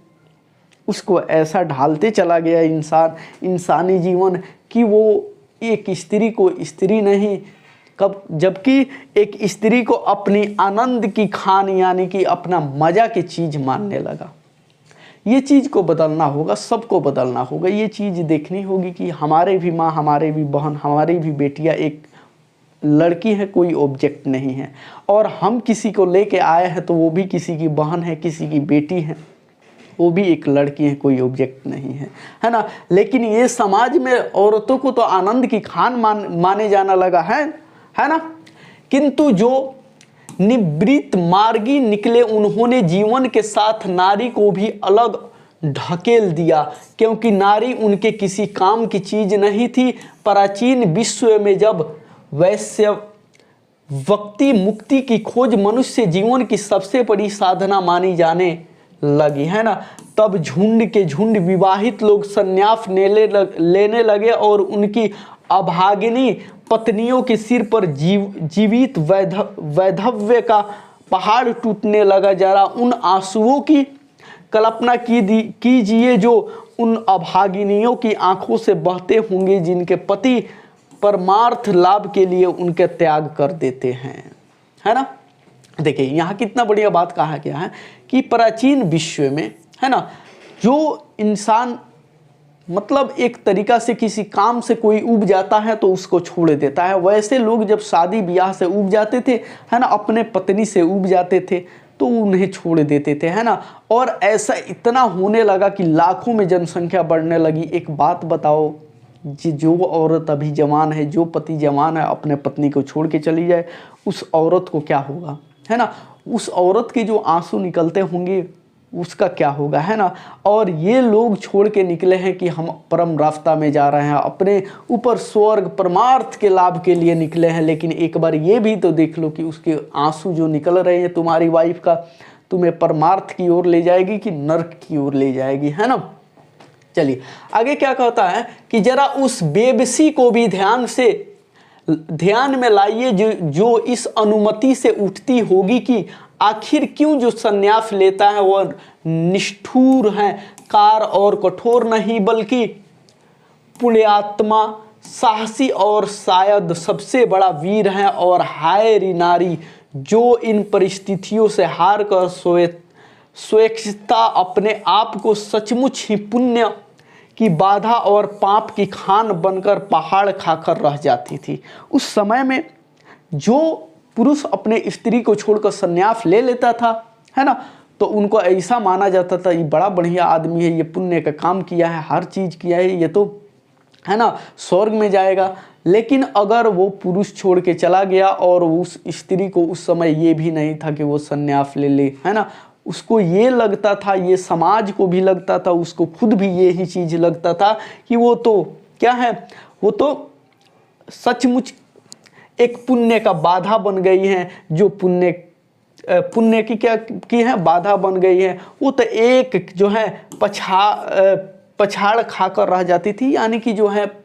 उसको ऐसा ढालते चला गया इंसानी जीवन कि वो एक स्त्री को स्त्री नहीं, जबकि एक स्त्री को अपनी आनंद की खान, यानी कि अपना मज़ा की चीज़ मानने लगा। ये चीज़ को बदलना होगा, सबको बदलना होगा। ये चीज़ देखनी होगी कि हमारे भी माँ, हमारे भी बहन, हमारी भी बेटियाँ एक लड़की है, कोई ऑब्जेक्ट नहीं है। और हम किसी को लेके आए हैं तो वो भी किसी की बहन है, किसी की बेटी है, वो भी एक लड़की है, कोई ऑब्जेक्ट नहीं है, है ना। लेकिन ये समाज में औरतों को तो आनंद की खान माने जाना लगा है ना। किंतु जो निवृत्त मार्गी निकले, उन्होंने जीवन के साथ नारी को भी अलग ढकेल दिया, क्योंकि नारी उनके किसी काम की चीज नहीं थी। प्राचीन विश्व में जब वैश्य व्यक्ति मुक्ति की खोज मनुष्य जीवन की सबसे बड़ी साधना मानी जाने लगी, है ना, तब झुंड के झुंड विवाहित लोग संन्यास लेने लगे और उनकी अभागिनी पत्नियों के सिर पर जीवित वैधव्य का पहाड़ टूटने लगा। जरा उन आंसुओं की कल्पना कीजिए जो उन अभागिनियों की आंखों से बहते होंगे, जिनके पति परमार्थ लाभ के लिए उनके त्याग कर देते हैं, है ना। देखिए यहाँ कितना बढ़िया बात कहा गया है कि प्राचीन विश्व में, है ना, जो इंसान मतलब एक तरीका से किसी काम से कोई उब जाता है तो उसको छोड़ देता है। वैसे लोग जब शादी ब्याह से उब जाते थे, है ना, अपने पत्नी से उब जाते थे तो उन्हें छोड़ देते थे, है ना। और ऐसा इतना होने लगा कि लाखों में जनसंख्या बढ़ने लगी। एक बात बताओ, जो औरत अभी जवान है, जो पति जवान है, अपने पत्नी को छोड़ के चली जाए, उस औरत को क्या होगा, है ना। उस औरत के जो आंसू निकलते होंगे उसका क्या होगा, है ना। और ये लोग छोड़ के निकले हैं कि हम परम रास्ता में जा रहे हैं, अपने ऊपर स्वर्ग परमार्थ के लाभ के लिए निकले हैं। लेकिन एक बार ये भी तो देख लो कि उसके आंसू जो निकल रहे हैं तुम्हारी वाइफ का, तुम्हें परमार्थ की ओर ले जाएगी कि नर्क की ओर ले जाएगी, है ना। चलिए आगे क्या कहता है कि जरा उस बेबसी को भी ध्यान में लाइए जो इस अनुमति से उठती होगी कि आखिर क्यों जो संन्यास लेता है वह निष्ठुर है, कार और कठोर नहीं, बल्कि पुण्यात्मा, साहसी और शायद सबसे बड़ा वीर है। और हाय री नारी जो इन परिस्थितियों से हार कर स्वेच्छता अपने आप को सचमुच ही पुण्य की बाधा और पाप की खान बनकर पहाड़ खाकर रह जाती थी। उस समय में जो पुरुष अपने स्त्री को छोड़कर संन्यास ले लेता था, है ना, तो उनको ऐसा माना जाता था ये बड़ा बढ़िया आदमी है, ये पुण्य का काम किया है, हर चीज़ किया है, ये तो, है ना, स्वर्ग में जाएगा। लेकिन अगर वो पुरुष छोड़ के चला गया और उस स्त्री को उस समय ये भी नहीं था कि वो संन्यास ले ले, है ना, उसको ये लगता था, ये समाज को भी लगता था, उसको खुद भी यही चीज़ लगता था कि वो तो क्या है, वो तो सचमुच एक पुण्य का बाधा बन गई है। जो पुण्य की क्या की है, बाधा बन गई है। वो तो एक जो है पछाड़ खाकर रह जाती थी। यानी कि जो है,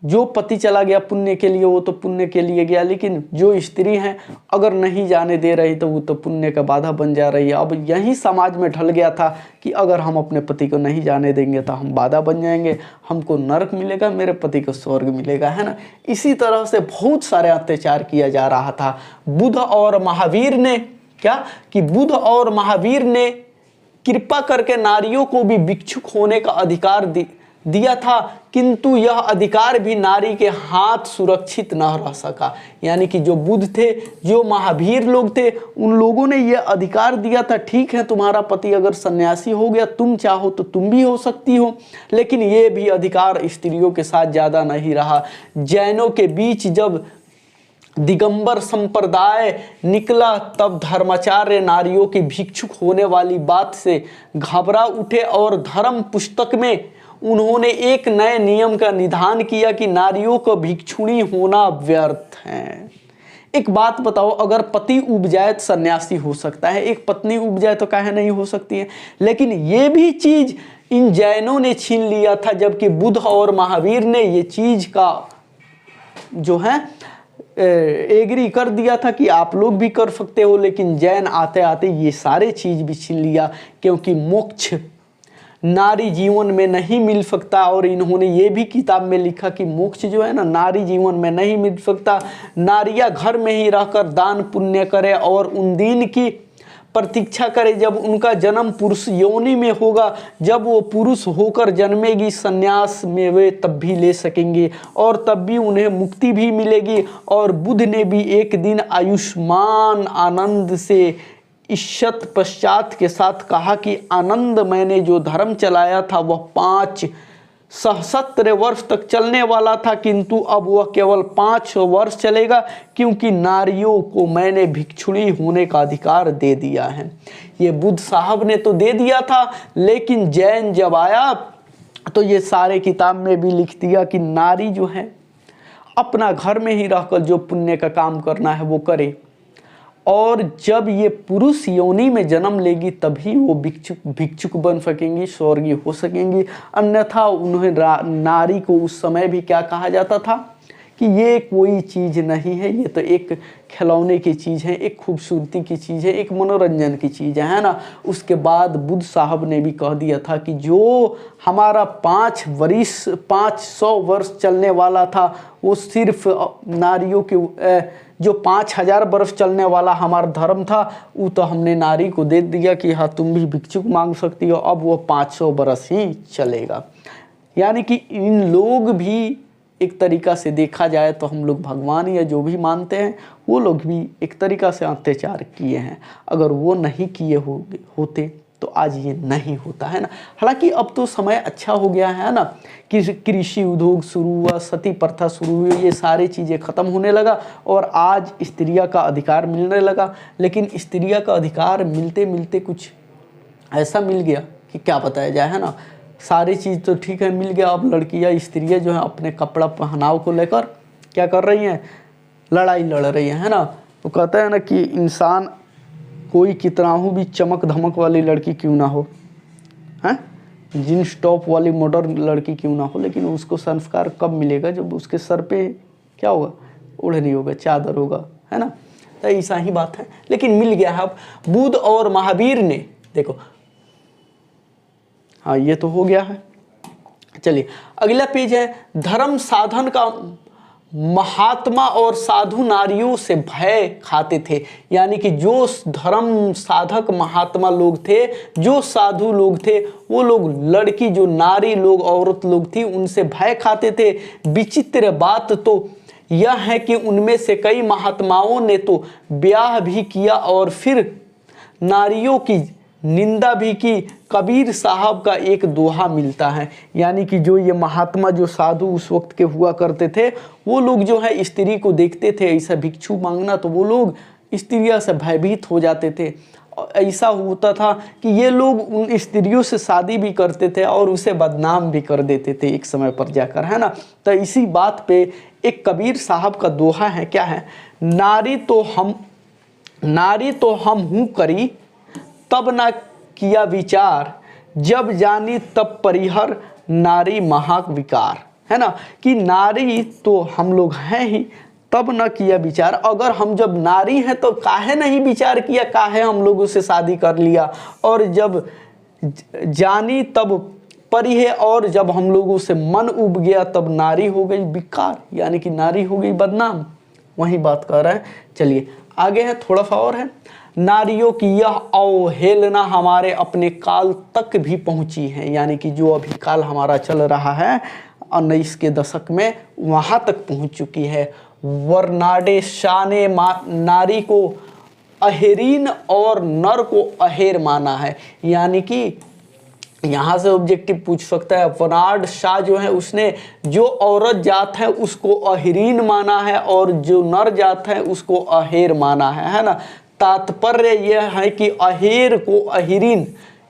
जो पति चला गया पुण्य के लिए वो तो पुण्य के लिए गया, लेकिन जो स्त्री है अगर नहीं जाने दे रही तो वो तो पुण्य का बाधा बन जा रही है। अब यही समाज में ढल गया था कि अगर हम अपने पति को नहीं जाने देंगे तो हम बाधा बन जाएंगे, हमको नरक मिलेगा, मेरे पति को स्वर्ग मिलेगा, है ना। इसी तरह से बहुत सारे अत्याचार किया जा रहा था। बुद्ध और महावीर ने क्या कि बुद्ध और महावीर ने कृपा करके नारियों को भी भिक्षुक होने का अधिकार दिया था, किंतु यह अधिकार भी नारी के हाथ सुरक्षित न रह सका। यानी कि जो बुद्ध थे, जो महावीर लोग थे, उन लोगों ने यह अधिकार दिया था, ठीक है तुम्हारा पति अगर सन्यासी हो गया, तुम चाहो तो तुम भी हो सकती हो, लेकिन ये भी अधिकार स्त्रियों के साथ ज़्यादा नहीं रहा। जैनों के बीच जब दिगंबर संप्रदाय निकला तब धर्माचार्य नारियों की भिक्षुक होने वाली बात से घबरा उठे और धर्म पुस्तक में उन्होंने एक नए नियम का निधान किया कि नारियों को भिक्षुणी होना व्यर्थ है। एक बात बताओ, अगर पति उब जाए तो सन्यासी हो सकता है, एक पत्नी उब जाए तो काहे नहीं हो सकती है। लेकिन ये भी चीज इन जैनों ने छीन लिया था, जबकि बुद्ध और महावीर ने ये चीज का जो है एग्री कर दिया था कि आप लोग भी कर सकते हो। लेकिन जैन आते आते ये सारे चीज भी छीन लिया, क्योंकि मोक्ष नारी जीवन में नहीं मिल सकता। और इन्होंने ये भी किताब में लिखा कि मोक्ष जो है ना, नारी जीवन में नहीं मिल सकता। नारियां घर में ही रहकर दान पुण्य करे और उन दिन की प्रतीक्षा करे जब उनका जन्म पुरुष योनि में होगा, जब वो पुरुष होकर जन्मेगी संन्यास में वे तब भी ले सकेंगे और तब भी उन्हें मुक्ति भी मिलेगी। और बुद्ध ने भी एक दिन आयुष्मान आनंद से इज्जत पश्चात के साथ कहा कि आनंद मैंने जो धर्म चलाया था वह 5 सहस्त्र वर्ष तक चलने वाला था, किंतु अब वह केवल 5 वर्ष चलेगा, क्योंकि नारियों को मैंने भिक्षुणी होने का अधिकार दे दिया है। ये बुद्ध साहब ने तो दे दिया था, लेकिन जैन जब आया तो ये सारे किताब में भी लिख दिया कि नारी जो है अपना घर में ही रहकर जो पुण्य का काम करना है वो करे, और जब ये पुरुष योनि में जन्म लेगी तभी वो भिक्षुक बन सकेंगी, स्वर्गीय हो सकेंगी। अन्यथा उन्हें नारी को उस समय भी क्या कहा जाता था कि ये कोई चीज़ नहीं है, ये तो एक खिलौने की चीज़ है, एक खूबसूरती की चीज़ है, एक मनोरंजन की चीज़ है ना। उसके बाद बुद्ध साहब ने भी कह दिया था कि जो हमारा 500 वर्ष चलने वाला था वो सिर्फ नारियों के जो 5000 वर्ष चलने वाला हमारा धर्म था वो तो हमने नारी को दे दिया कि हाँ तुम भी भिक्षुक मांग सकती हो, अब वो 500 वर्ष ही चलेगा। यानी कि इन लोग भी एक तरीका से देखा जाए तो हम लोग भगवान या जो भी मानते हैं वो लोग भी एक तरीका से अत्याचार किए हैं। अगर वो नहीं किए होते तो आज ये नहीं होता है ना। हालांकि अब तो समय अच्छा हो गया है ना कि कृषि उद्योग शुरू हुआ, सती प्रथा शुरू हुई, ये सारी चीज़ें ख़त्म होने लगा और आज स्त्रिया का अधिकार मिलने लगा। लेकिन स्त्रिया का अधिकार मिलते मिलते कुछ ऐसा मिल गया कि क्या बताया जाए, है ना। सारी चीज़ तो ठीक है मिल गया, अब लड़कियां स्त्रियां जो है अपने कपड़ा पहनाव को लेकर क्या कर रही हैं, लड़ाई लड़ रही है ना। तो कहता है ना कि इंसान कोई कितना भी चमक धमक वाली लड़की क्यों ना हो, हैं, जींस टॉप वाली मॉडर्न लड़की क्यों ना हो, लेकिन उसको संस्कार कब मिलेगा, जब उसके सर पे क्या होगा, ओढ़नी होगा, चादर होगा, है ना। तो ऐसा ही बात है, लेकिन मिल गया है। अब बुद्ध और महावीर ने देखो, हाँ ये तो हो गया है। चलिए अगला पेज है, धर्म साधन का महात्मा और साधु नारियों से भय खाते थे। यानी कि जो धर्म साधक महात्मा लोग थे, जो साधु लोग थे, वो लोग लड़की जो नारी लोग औरत लोग थी उनसे भय खाते थे। विचित्र बात तो यह है कि उनमें से कई महात्माओं ने तो ब्याह भी किया और फिर नारियों की निंदा भी की। कबीर साहब का एक दोहा मिलता है, यानी कि जो ये महात्मा जो साधु उस वक्त के हुआ करते थे वो लोग जो है स्त्री को देखते थे ऐसा भिक्षु मांगना, तो वो लोग स्त्रियों से भयभीत हो जाते थे। ऐसा होता था कि ये लोग उन स्त्रियों से शादी भी करते थे और उसे बदनाम भी कर देते थे एक समय पर जाकर, है ना। तो इसी बात पे एक कबीर साहब का दोहा है, क्या है, नारी तो हम हूँ करी तब ना किया विचार, जब जानी तब परिहर नारी महाविकार, है ना। कि नारी तो हम लोग हैं ही, तब न किया विचार। अगर हम जब नारी हैं तो काहे नहीं विचार किया, काहे हम लोगों से शादी कर लिया, और जब जानी तब परी है, और जब हम लोगों से मन उब गया तब नारी हो गई विकार, यानी कि नारी हो गई बदनाम। वही बात कर रहे हैं। चलिए आगे है, थोड़ा सा और है, नारियों की यह अवहेलना हमारे अपने काल तक भी पहुंची है। यानी कि जो अभी काल हमारा चल रहा है 19 के दशक में, वहां तक पहुंच चुकी है। बर्नार्ड शॉ ने नारी को अहेरीन और नर को अहेर माना है। यानी कि यहाँ से ऑब्जेक्टिव पूछ सकता है, बर्नार्ड शॉ जो है उसने जो औरत जात है उसको अहेरीन माना है और जो नर जात है उसको अहेर माना है ना। तात्पर्य यह है कि अहेर को अहेरीन,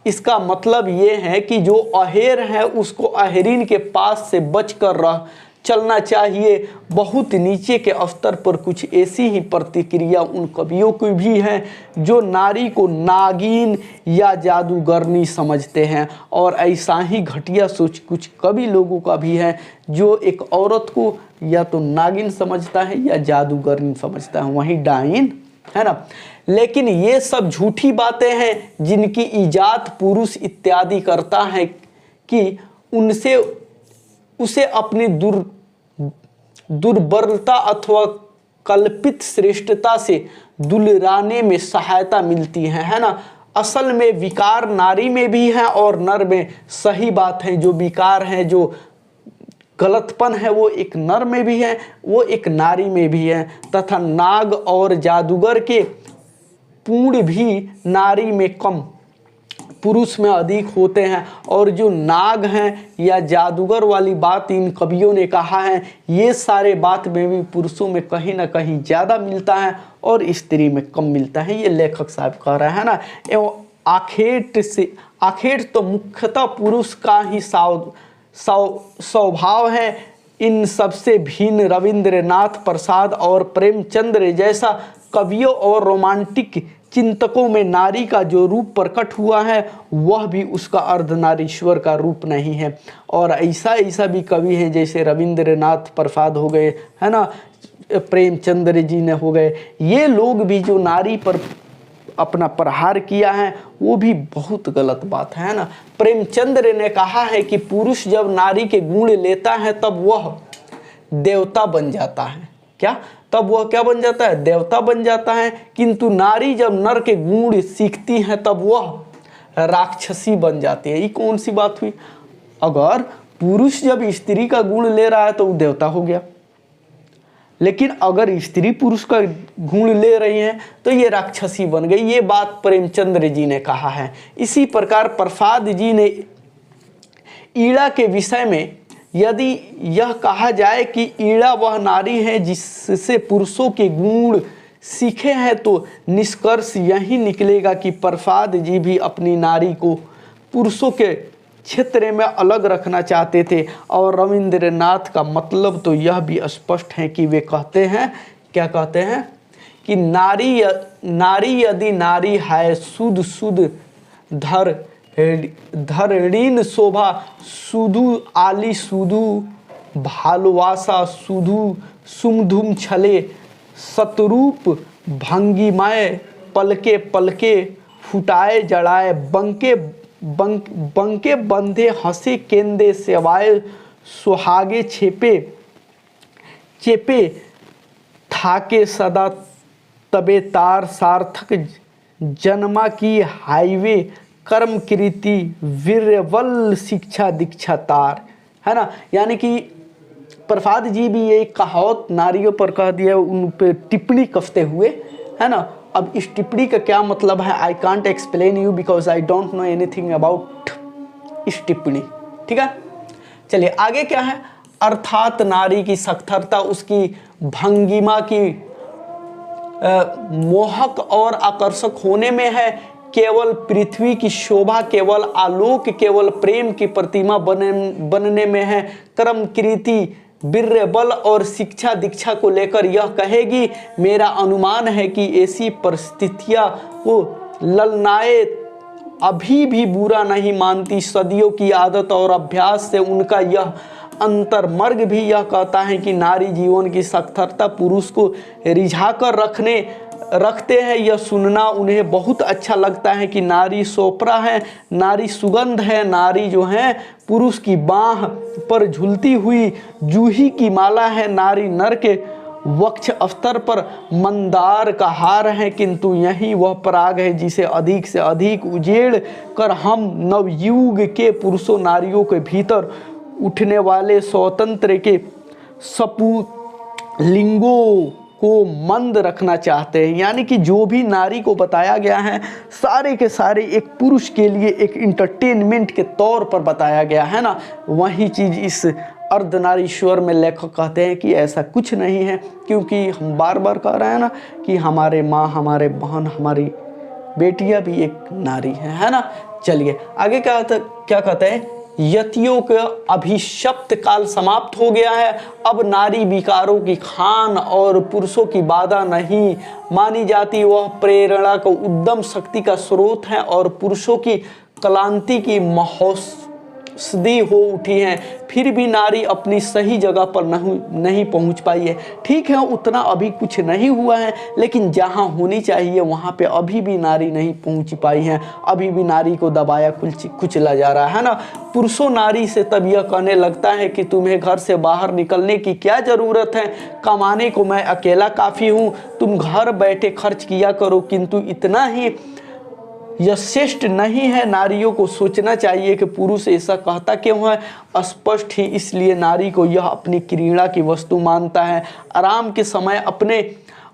इसका मतलब ये है कि जो अहेर है उसको अहेरीन के पास से बचकर चलना चाहिए। बहुत नीचे के स्तर पर कुछ ऐसी ही प्रतिक्रिया उन कवियों की भी है जो नारी को नागिन या जादूगरनी समझते हैं, और ऐसा ही घटिया सोच कुछ कवि लोगों का भी है जो एक औरत को या तो नागिन समझता है या जादूगरनी समझता है, वहीं डाइन, है ना। लेकिन ये सब झूठी बातें हैं जिनकी इजाद पुरुष इत्यादि करता है कि उसे अपनी दुर्बलता अथवा कल्पित श्रेष्ठता से दुलराने में सहायता मिलती है ना। असल में विकार नारी में भी है और नर में। सही बात है, जो विकार है, जो गलतपन है, वो एक नर में भी है, वो एक नारी में भी है। तथा नाग और जादूगर के पुण्य भी नारी में कम, पुरुष में अधिक होते हैं। और जो नाग हैं या जादूगर वाली बात इन कवियों ने कहा है, ये सारे बात में भी पुरुषों में कहीं ना कहीं ज़्यादा मिलता है और स्त्री में कम मिलता है, ये लेखक साहब कह रहे हैं ना। एवं आखेट तो मुख्यतः पुरुष का ही स्वभाव है। इन सबसे भिन्न रविंद्रनाथ प्रसाद और प्रेमचंद्र जैसा कवियों और रोमांटिक चिंतकों में नारी का जो रूप प्रकट हुआ है वह भी उसका अर्धनारीश्वर का रूप नहीं है। और ऐसा भी कवि हैं जैसे रविंद्रनाथ प्रसाद हो गए, है ना, प्रेमचंद्र जी ने हो गए, ये लोग भी जो नारी पर अपना प्रहार किया है वो भी बहुत गलत बात है ना। प्रेमचंद्र ने कहा है कि पुरुष जब नारी के गुण लेता है तब वह देवता बन जाता है। क्या? तब वह क्या बन जाता है? देवता बन जाता है। किंतु नारी जब नर के गुण सीखती है तब वह राक्षसी बन जाती है। ये कौन सी बात हुई? अगर पुरुष जब स्त्री का गुण ले रहा है तो वो देवता हो गया, लेकिन अगर स्त्री पुरुष का गुण ले रही है तो ये राक्षसी बन गई। ये बात प्रेमचंद्र जी ने कहा है। इसी प्रकार प्रसाद जी ने ईड़ा के विषय में यदि यह कहा जाए कि ईड़ा वह नारी है जिससे पुरुषों के गुण सीखे हैं, तो निष्कर्ष यही निकलेगा कि प्रसाद जी भी अपनी नारी को पुरुषों के क्षेत्र में अलग रखना चाहते थे। और रविंद्रनाथ का मतलब तो यह भी स्पष्ट है कि वे कहते हैं, क्या कहते हैं कि नारी यदि नारी है सुध सुध धरणीन शोभा सुधु आली सुधु भालवासा सुधु सुमधुम छले सतरूप भंगिमय पलके पलके फुटाए जड़ाए बंके बंधे हंसे केंदे सेवाए सुहागे चेपे थाके सदा तबे तार सार्थक जन्मा की हाईवे कर्म कृति वीरवल शिक्षा दीक्षा तार, है ना। यानी कि प्रसाद जी भी ये कहावत नारियों पर कह दिया, उन पे टिप्पणी कसते हुए, है ना। अब इस टिप्पणी का क्या मतलब है, I can't explain you because I don't know anything about इस टिप्पणी, ठीक है। चलिए आगे क्या है, अर्थात नारी की सख्तरता उसकी भंगिमा की मोहक और आकर्षक होने में है। केवल पृथ्वी की शोभा, केवल आलोक, केवल प्रेम की प्रतिमा बनने में है। कर्म कृति वीर्य बल और शिक्षा दीक्षा को लेकर यह कहेगी, मेरा अनुमान है कि ऐसी परिस्थितियां को ललनाए अभी भी बुरा नहीं मानती। सदियों की आदत और अभ्यास से उनका यह अंतर्मर्ग भी यह कहता है कि नारी जीवन की सख्तरता पुरुष को रिझा कर रखते हैं। यह सुनना उन्हें बहुत अच्छा लगता है कि नारी सोपरा है, नारी सुगंध है, नारी जो है पुरुष की बाह पर झूलती हुई जूही की माला है, नारी नर के वक्ष अवसर पर मंदार का हार है। किंतु यही वह पराग है जिसे अधिक से अधिक उजेड़ कर हम नवयुग के पुरुषों नारियों के भीतर उठने वाले स्वतंत्र के सपुलिंगों को मंद रखना चाहते हैं। यानी कि जो भी नारी को बताया गया है सारे के सारे एक पुरुष के लिए एक इंटरटेनमेंट के तौर पर बताया गया है ना। वही चीज़ इस अर्धनारीश्वर में लेखक कहते हैं कि ऐसा कुछ नहीं है, क्योंकि हम बार बार कह रहे हैं ना कि हमारे माँ, हमारे बहन, हमारी बेटियां भी एक नारी है ना। चलिए आगे क्या कहते हैं, यतियों का अभिशप्त काल समाप्त हो गया है। अब नारी विकारों की खान और पुरुषों की बाधा नहीं मानी जाती। वह प्रेरणा को उद्यम शक्ति का स्रोत है और पुरुषों की क्लांति की सदी हो उठी हैं, फिर भी नारी अपनी सही जगह पर नहीं पहुंच पाई है। ठीक है, उतना अभी कुछ नहीं हुआ है, लेकिन जहां होनी चाहिए वहां पे अभी भी नारी नहीं पहुंच पाई है। अभी भी नारी को दबाया कुचला जा रहा है ना। पुरुषों नारी से तब यह कहने लगता है कि तुम्हें घर से बाहर निकलने की क्या ज़रूरत है, कमाने को मैं अकेला काफ़ी हूँ, तुम घर बैठे खर्च किया करो। किंतु इतना ही यह श्रेष्ठ नहीं है। नारियों को सोचना चाहिए कि पुरुष ऐसा कहता क्यों है। स्पष्ट ही इसलिए नारी को यह अपनी क्रीड़ा की वस्तु मानता है, आराम के समय अपने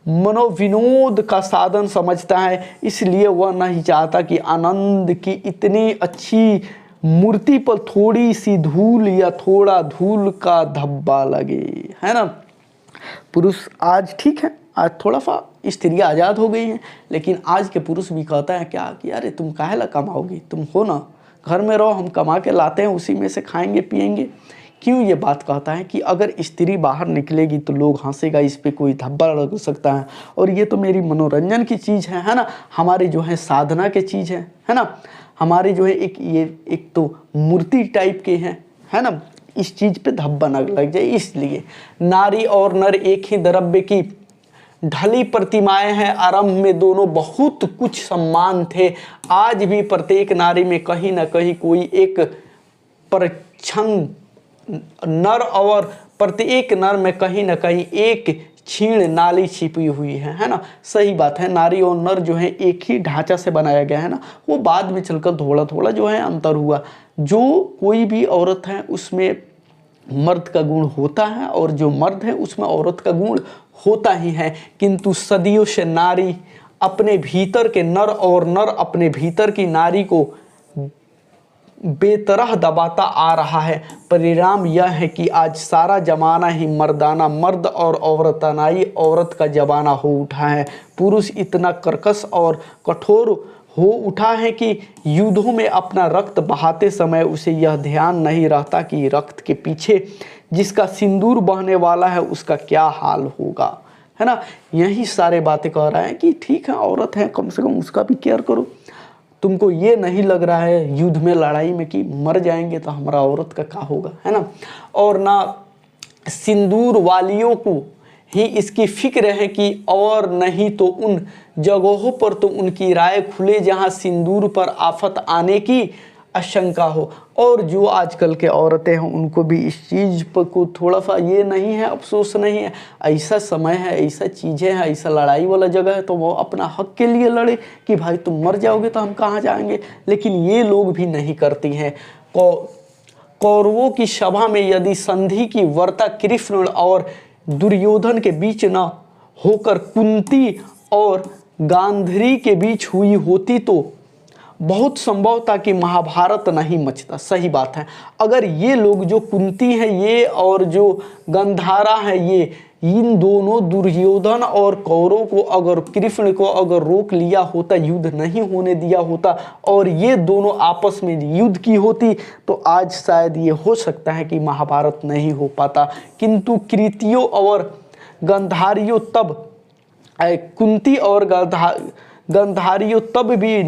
मनोविनोद का साधन समझता है। इसलिए वह नहीं चाहता कि आनंद की इतनी अच्छी मूर्ति पर थोड़ी सी धूल या थोड़ा धूल का धब्बा लगे, है ना। पुरुष आज ठीक है, आज थोड़ा सा स्त्रियाँ आज़ाद हो गई हैं, लेकिन आज के पुरुष भी कहता है क्या कि अरे तुम काहे ला कमाओगी, तुम हो ना, घर में रहो, हम कमा के लाते हैं, उसी में से खाएंगे पिएंगे। क्यों ये बात कहता है कि अगर स्त्री बाहर निकलेगी तो लोग हंसेगा, इस पे कोई धब्बा लग सकता है, और ये तो मेरी मनोरंजन की चीज़ है ना, हमारी जो है साधना की चीज़ है ना, हमारी जो है एक तो मूर्ति टाइप के हैं, है ना, इस चीज़ पे धब्बा न लग जाए। इसलिए नारी और नर एक ही द्रव्य की ढली प्रतिमाएं हैं। आरंभ में दोनों बहुत कुछ सम्मान थे, आज भी प्रत्येक नारी में कहीं ना कहीं कोई एक परछन नर, और प्रत्येक नर में कहीं ना कहीं एक क्षीण नाली छिपी हुई है ना। सही बात है, नारी और नर जो है एक ही ढांचा से बनाया गया है ना, वो बाद में चलकर थोड़ा थोड़ा जो है अंतर हुआ। जो कोई भी औरत है उसमें मर्द का गुण होता है, और जो मर्द है उसमें औरत का गुण होता ही है। किंतु सदियों से नारी अपने भीतर के नर और नर अपने भीतर की नारी को बेतरह दबाता आ रहा है। परिणाम यह है कि आज सारा जमाना ही मर्दाना, मर्द और औरतानाई औरत का जमाना हो उठा है। पुरुष इतना कर्कश और कठोर हो उठा है कि युद्धों में अपना रक्त बहाते समय उसे यह ध्यान नहीं रहता कि रक्त के पीछे जिसका सिंदूर बहने वाला है उसका क्या हाल होगा, है ना। यही सारे बातें कह रहा है कि ठीक है, औरत है, कम से कम उसका भी केयर करो। तुमको ये नहीं लग रहा है युद्ध में, लड़ाई में कि मर जाएंगे तो हमारा औरत का क्या होगा, है ना। और ना सिंदूर वालियों को ही इसकी फिक्र है कि और नहीं तो उन जगहों पर तो उनकी राय खुले जहां सिंदूर पर आफत आने की आशंका हो। और जो आजकल के औरतें हैं उनको भी इस चीज़ पर को थोड़ा सा ये नहीं है, अफसोस नहीं है। ऐसा समय है, ऐसा चीज़ें हैं, ऐसा लड़ाई वाला जगह है तो वो अपना हक के लिए लड़े कि भाई तुम मर जाओगे तो हम कहाँ जाएंगे। लेकिन ये लोग भी नहीं करती हैं। कौरवों की सभा में यदि संधि की वार्ता कृष्ण और दुर्योधन के बीच न होकर कुंती और गांधारी के बीच हुई होती तो बहुत संभव था कि महाभारत नहीं मचता। सही बात है, अगर ये लोग जो कुंती है ये और जो गंधारा है ये, इन दोनों दुर्योधन और कौरव को अगर कृष्ण को अगर रोक लिया होता, युद्ध नहीं होने दिया होता और ये दोनों आपस में युद्ध की होती तो आज शायद ये हो सकता है कि महाभारत नहीं हो पाता। किंतु कृतियों और गंधारियों तब कुंती और गंधारियों तब भी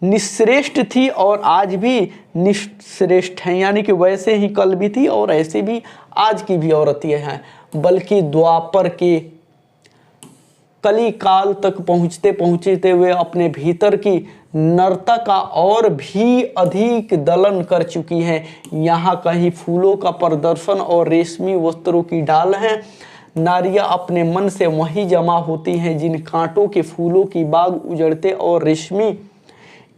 निश्रेष्ठ थी और आज भी निश्रेष्ठ हैं, यानी कि वैसे ही कल भी थी और ऐसे भी आज की भी औरतें हैं। बल्कि द्वापर के कली काल तक पहुँचते हुए अपने भीतर की नरता का और भी अधिक दलन कर चुकी है। यहाँ कहीं फूलों का प्रदर्शन और रेशमी वस्त्रों की डाल है। नारियां अपने मन से वहीं जमा होती हैं जिन कांटों के फूलों की बाग उजड़ते और रेशमी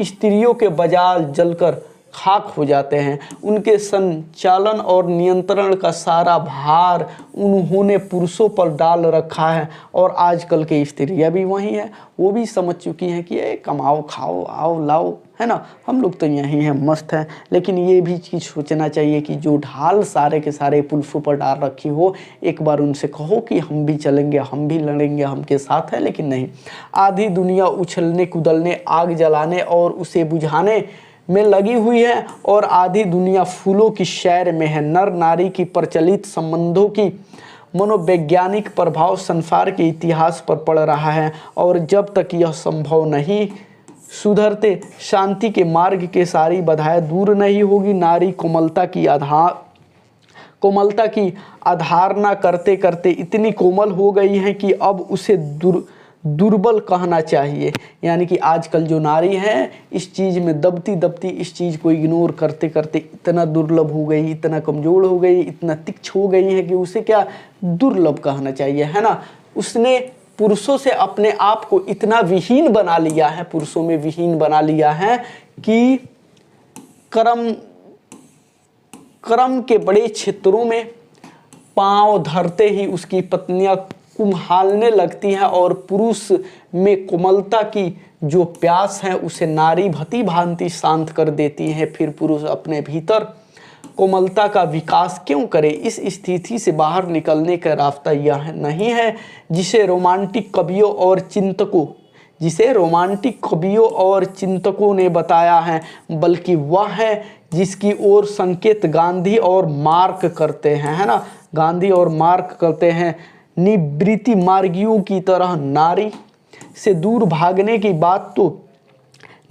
स्त्रियों के बाजार जलकर खाक हो जाते हैं। उनके संचालन और नियंत्रण का सारा भार उन्होंने पुरुषों पर डाल रखा है। और आजकल के स्त्रियां भी वही हैं, वो भी समझ चुकी हैं कि ये कमाओ खाओ आओ लाओ, है ना, हम लोग तो यहीं हैं, मस्त हैं। लेकिन ये भी चीज़ सोचना चाहिए कि जो ढाल सारे के सारे पुरुषों पर डाल रखी हो, एक बार उनसे कहो कि हम भी चलेंगे, हम भी लड़ेंगे, हम के साथ है। लेकिन नहीं, आधी दुनिया उछलने कुदलने, आग जलाने और उसे बुझाने में लगी हुई है और आधी दुनिया फूलों की सैर में है। नर नारी की प्रचलित संबंधों की मनोवैज्ञानिक प्रभाव संसार के इतिहास पर पड़ रहा है और जब तक यह संभव नहीं सुधरते शांति के मार्ग के सारी बाधाएं दूर नहीं होगी। नारी कोमलता की अधारणा करते करते इतनी कोमल हो गई है कि अब उसे दुर्बल कहना चाहिए। यानी कि आजकल जो नारी है इस चीज़ में दबती दबती, इस चीज़ को इग्नोर करते करते इतना दुर्लभ हो गई, इतना कमज़ोर हो गई, इतना तिक्ष हो गई है कि उसे क्या दुर्लभ कहना चाहिए, है ना। उसने पुरुषों से अपने आप को इतना विहीन बना लिया है, पुरुषों में विहीन बना लिया है कि कर्म के बड़े क्षेत्रों में पांव धरते ही उसकी पत्नियां कुम्हालने लगती हैं और पुरुष में कोमलता की जो प्यास है उसे नारी भती भांति शांत कर देती है। फिर पुरुष अपने भीतर कोमलता का विकास क्यों करे। इस स्थिति से बाहर निकलने का रास्ता यह नहीं है जिसे रोमांटिक कवियों और चिंतकों ने बताया है, बल्कि वह है जिसकी ओर संकेत गांधी और मार्क करते हैं, है ना। गांधी और मार्क करते हैं। निवृत्ति मार्गियों की तरह नारी से दूर भागने की बात तो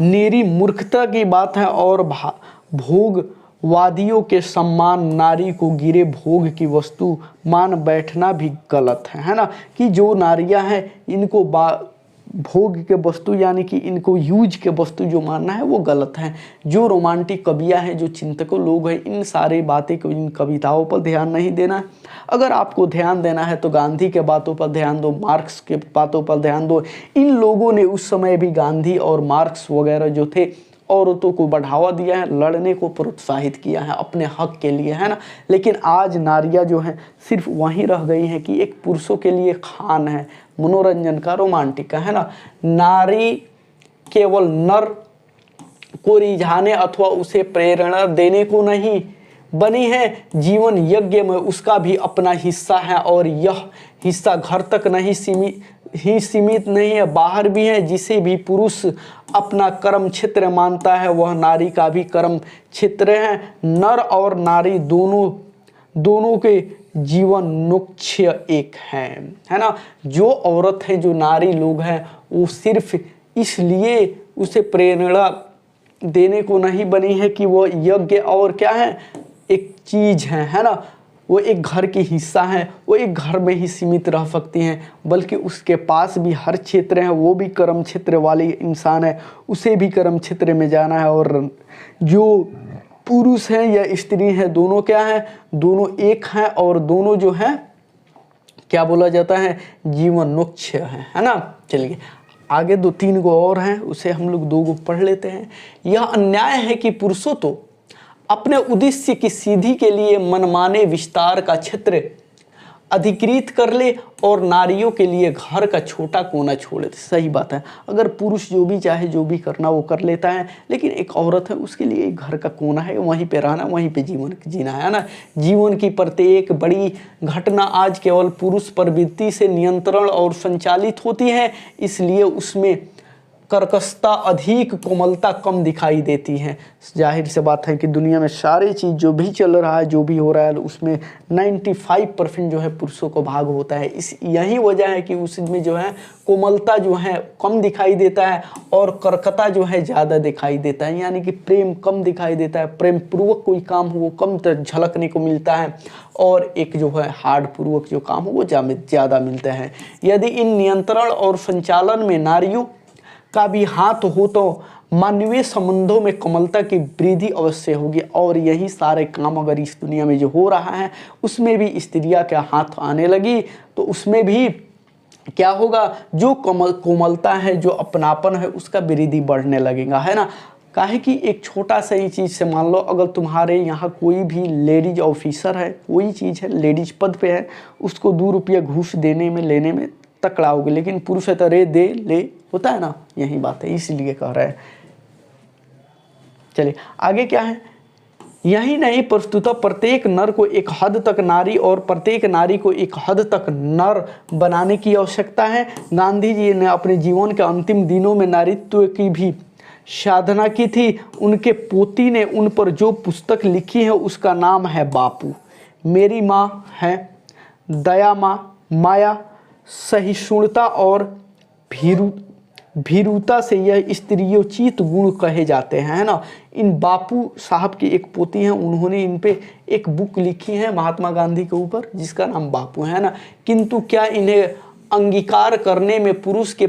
निरी मूर्खता की बात है और भोगवादियों के सम्मान नारी को गिरे भोग की वस्तु मान बैठना भी गलत है ना। कि जो नारियां हैं इनको भोग के वस्तु यानी कि इनको यूज के वस्तु जो मानना है वो गलत है। जो रोमांटिक कवियाँ हैं, जो चिंतकों लोग हैं, इन सारी बातें को, इन कविताओं पर ध्यान नहीं देना है। अगर आपको ध्यान देना है तो गांधी के बातों पर ध्यान दो, मार्क्स के बातों पर ध्यान दो। इन लोगों ने उस समय भी, गांधी और मार्क्स वगैरह जो थे, औरतों को बढ़ावा दिया है, लड़ने को प्रोत्साहित किया है अपने हक के लिए, है ना। लेकिन आज नारियां जो हैं सिर्फ वहीं रह गई हैं कि एक पुरुषों के लिए खान है, मनोरंजन का, रोमांटिक का, है ना। नारी केवल नर को रिझाने अथवा उसे प्रेरणा देने को नहीं बनी है, जीवन यज्ञ में उसका भी अपना हिस्सा है और यह हिस्सा घर तक नहीं सीमित नहीं है, बाहर भी है। जिसे भी पुरुष अपना कर्म क्षेत्र मानता है वह नारी का भी कर्म क्षेत्र है। नर और नारी दोनों के जीवन नोक्ष्य एक है ना। जो औरत है, जो नारी लोग हैं, वो सिर्फ इसलिए उसे प्रेरणा देने को नहीं बनी है कि वो यज्ञ और क्या है, एक चीज है ना। वो एक घर की हिस्सा है, वो एक घर में ही सीमित रह सकती हैं, बल्कि उसके पास भी हर क्षेत्र है, वो भी कर्म क्षेत्र वाली इंसान है, उसे भी कर्म क्षेत्र में जाना है। और जो पुरुष हैं या स्त्री हैं, दोनों क्या हैं, दोनों एक हैं और दोनों जो हैं क्या बोला जाता है, जीवनोक्ष्य है ना। चलिए आगे 2-3 गो और हैं, उसे हम लोग 2 गो पढ़ लेते हैं। यह अन्याय है कि पुरुषों तो अपने उद्देश्य की सिद्धि के लिए मनमाने विस्तार का क्षेत्र अधिकृत कर ले और नारियों के लिए घर का छोटा कोना छोड़ दे। सही बात है, अगर पुरुष जो भी चाहे, जो भी करना वो कर लेता है, लेकिन एक औरत है उसके लिए एक घर का कोना है, वहीं पे रहना, वहीं पे जीवन जीना है ना। जीवन की प्रत्येक बड़ी घटना आज केवल पुरुष प्रवृत्ति से नियंत्रण और संचालित होती है, इसलिए उसमें कर्कशता अधिक, कोमलता कम दिखाई देती है। जाहिर सी बात है कि दुनिया में सारी चीज़ जो भी चल रहा है, जो भी हो रहा है, उसमें 95% जो है पुरुषों को भाग होता है। यही वजह है कि उसमें जो है कोमलता जो है कम दिखाई देता है और कर्कता जो है ज़्यादा दिखाई देता है। यानी कि प्रेम कम दिखाई देता है, प्रेम पूर्वक कोई काम हो वो कम झलकने को मिलता है और एक जो है हार्ड पूर्वक जो काम हो वो ज़्यादा मिलता है। यदि इन नियंत्रण और संचालन में नारियों का भी हाथ हो तो मानवीय संबंधों में कोमलता की वृद्धि अवश्य होगी। और यही सारे काम अगर इस दुनिया में जो हो रहा है उसमें भी स्त्रियां क्या हाथ आने लगी तो उसमें भी क्या होगा, जो कोमलता है, जो अपनापन है, उसका वृद्धि बढ़ने लगेगा, है ना। काहे कि एक छोटा सा ही चीज़ से मान लो, अगर तुम्हारे यहाँ कोई भी लेडीज ऑफिसर है, कोई चीज़ है, लेडीज पद पे है, उसको 2 रुपया घूस देने में लेने में तकड़ा होगी, लेकिन पुरुष है तो रे दे ले, होता है ना। यही बात है, इसलिए कह रहे हैं। चलिए आगे क्या है। यही नहीं, प्रस्तुतः प्रत्येक नर को एक हद तक नारी और प्रत्येक नारी को एक हद तक नर बनाने की आवश्यकता है। गांधी जी ने अपने जीवन के अंतिम दिनों में नारीत्व की भी साधना की थी। उनके पोती ने उन पर जो पुस्तक लिखी है उसका नाम है बापू। मेरी माँ है दया, माँ माया, सहिष्णुता और भीरुता से यह स्त्रियोचित गुण कहे जाते हैं, है ना। इन बापू साहब की एक पोती हैं, उन्होंने इन पे एक बुक लिखी है महात्मा गांधी के ऊपर जिसका नाम बापू है ना। किंतु क्या इन्हें अंगीकार करने में पुरुष के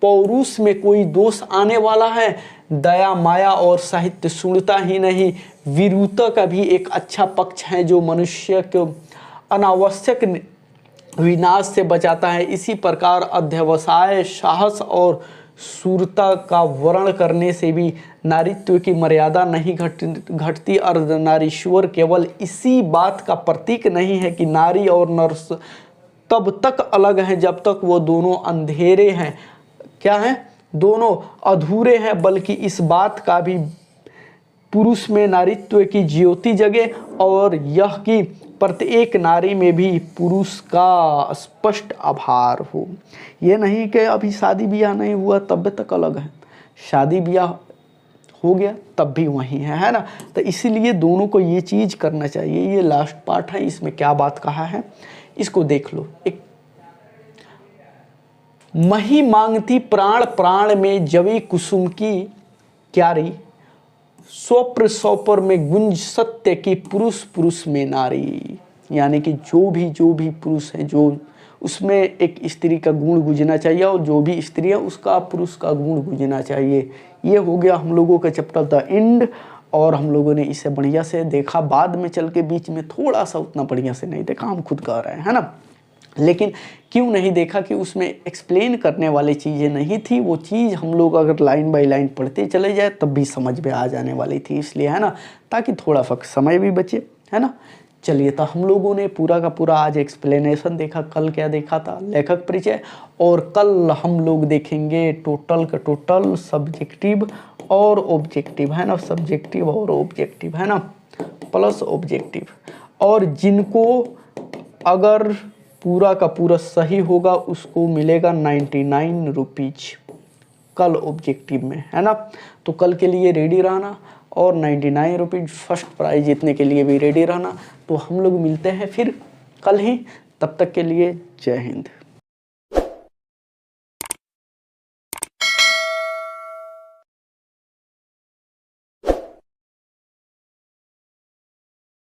पौरुष में कोई दोष आने वाला है? दया, माया और साहित्य शून्यता ही नहीं, वीरुता का भी एक अच्छा पक्ष है जो मनुष्य को अनावश्यक विनाश से बचाता है। इसी प्रकार अध्यवसाय, साहस और शूरता का वर्ण करने से भी नारीत्व की मर्यादा नहीं घटती। अर्धनारीश्वर केवल इसी बात का प्रतीक नहीं है कि नारी और नर तब तक अलग हैं जब तक वो दोनों अंधेरे हैं, क्या है, दोनों अधूरे हैं, बल्कि इस बात का भी पुरुष में नारीत्व की ज्योति जगे और यह कि प्रत्येक नारी में भी पुरुष का स्पष्ट आभार हो। ये नहीं कि अभी शादी ब्याह नहीं हुआ तब तक अलग है, शादी ब्याह हो गया तब भी वही है ना। तो इसीलिए दोनों को ये चीज़ करना चाहिए। ये लास्ट पार्ट है, इसमें क्या बात कहा है इसको देख लो। एक मही मांगती प्राण प्राण में जवी कुसुम की क्यारी, स्वप्र स्वपर में गुंज सत्य की पुरुष पुरुष में नारी। यानी कि जो भी पुरुष है, जो उसमें एक स्त्री का गुण गुंजना चाहिए और जो भी स्त्री है उसका पुरुष का गुण गुंजना चाहिए। ये हो गया हम लोगों का चैप्टर द एंड, और हम लोगों ने इसे बढ़िया से देखा। बाद में चल के बीच में थोड़ा सा उतना बढ़िया से नहीं देखा, हम खुद कह रहे हैं, है ना। लेकिन क्यों नहीं देखा कि उसमें एक्सप्लेन करने वाली चीज़ें नहीं थी। वो चीज़ हम लोग अगर लाइन बाय लाइन पढ़ते चले जाए तब भी समझ में आ जाने वाली थी, इसलिए, है ना, ताकि थोड़ा सा समय भी बचे, है ना। चलिए, तो हम लोगों ने पूरा का पूरा आज एक्सप्लेनेशन देखा। कल क्या देखा था, लेखक परिचय, और कल हम लोग देखेंगे टोटल का टोटल सब्जेक्टिव और ऑब्जेक्टिव, है ना, सब्जेक्टिव और ऑब्जेक्टिव, है ना, प्लस ऑब्जेक्टिव। और जिनको अगर पूरा का पूरा सही होगा उसको मिलेगा 99 रुपीज कल ऑब्जेक्टिव में, है ना। तो कल के लिए रेडी रहना और 99 रुपीज फर्स्ट प्राइज जीतने के लिए भी रेडी रहना। तो हम लोग मिलते हैं फिर कल ही, तब तक के लिए जय हिंद।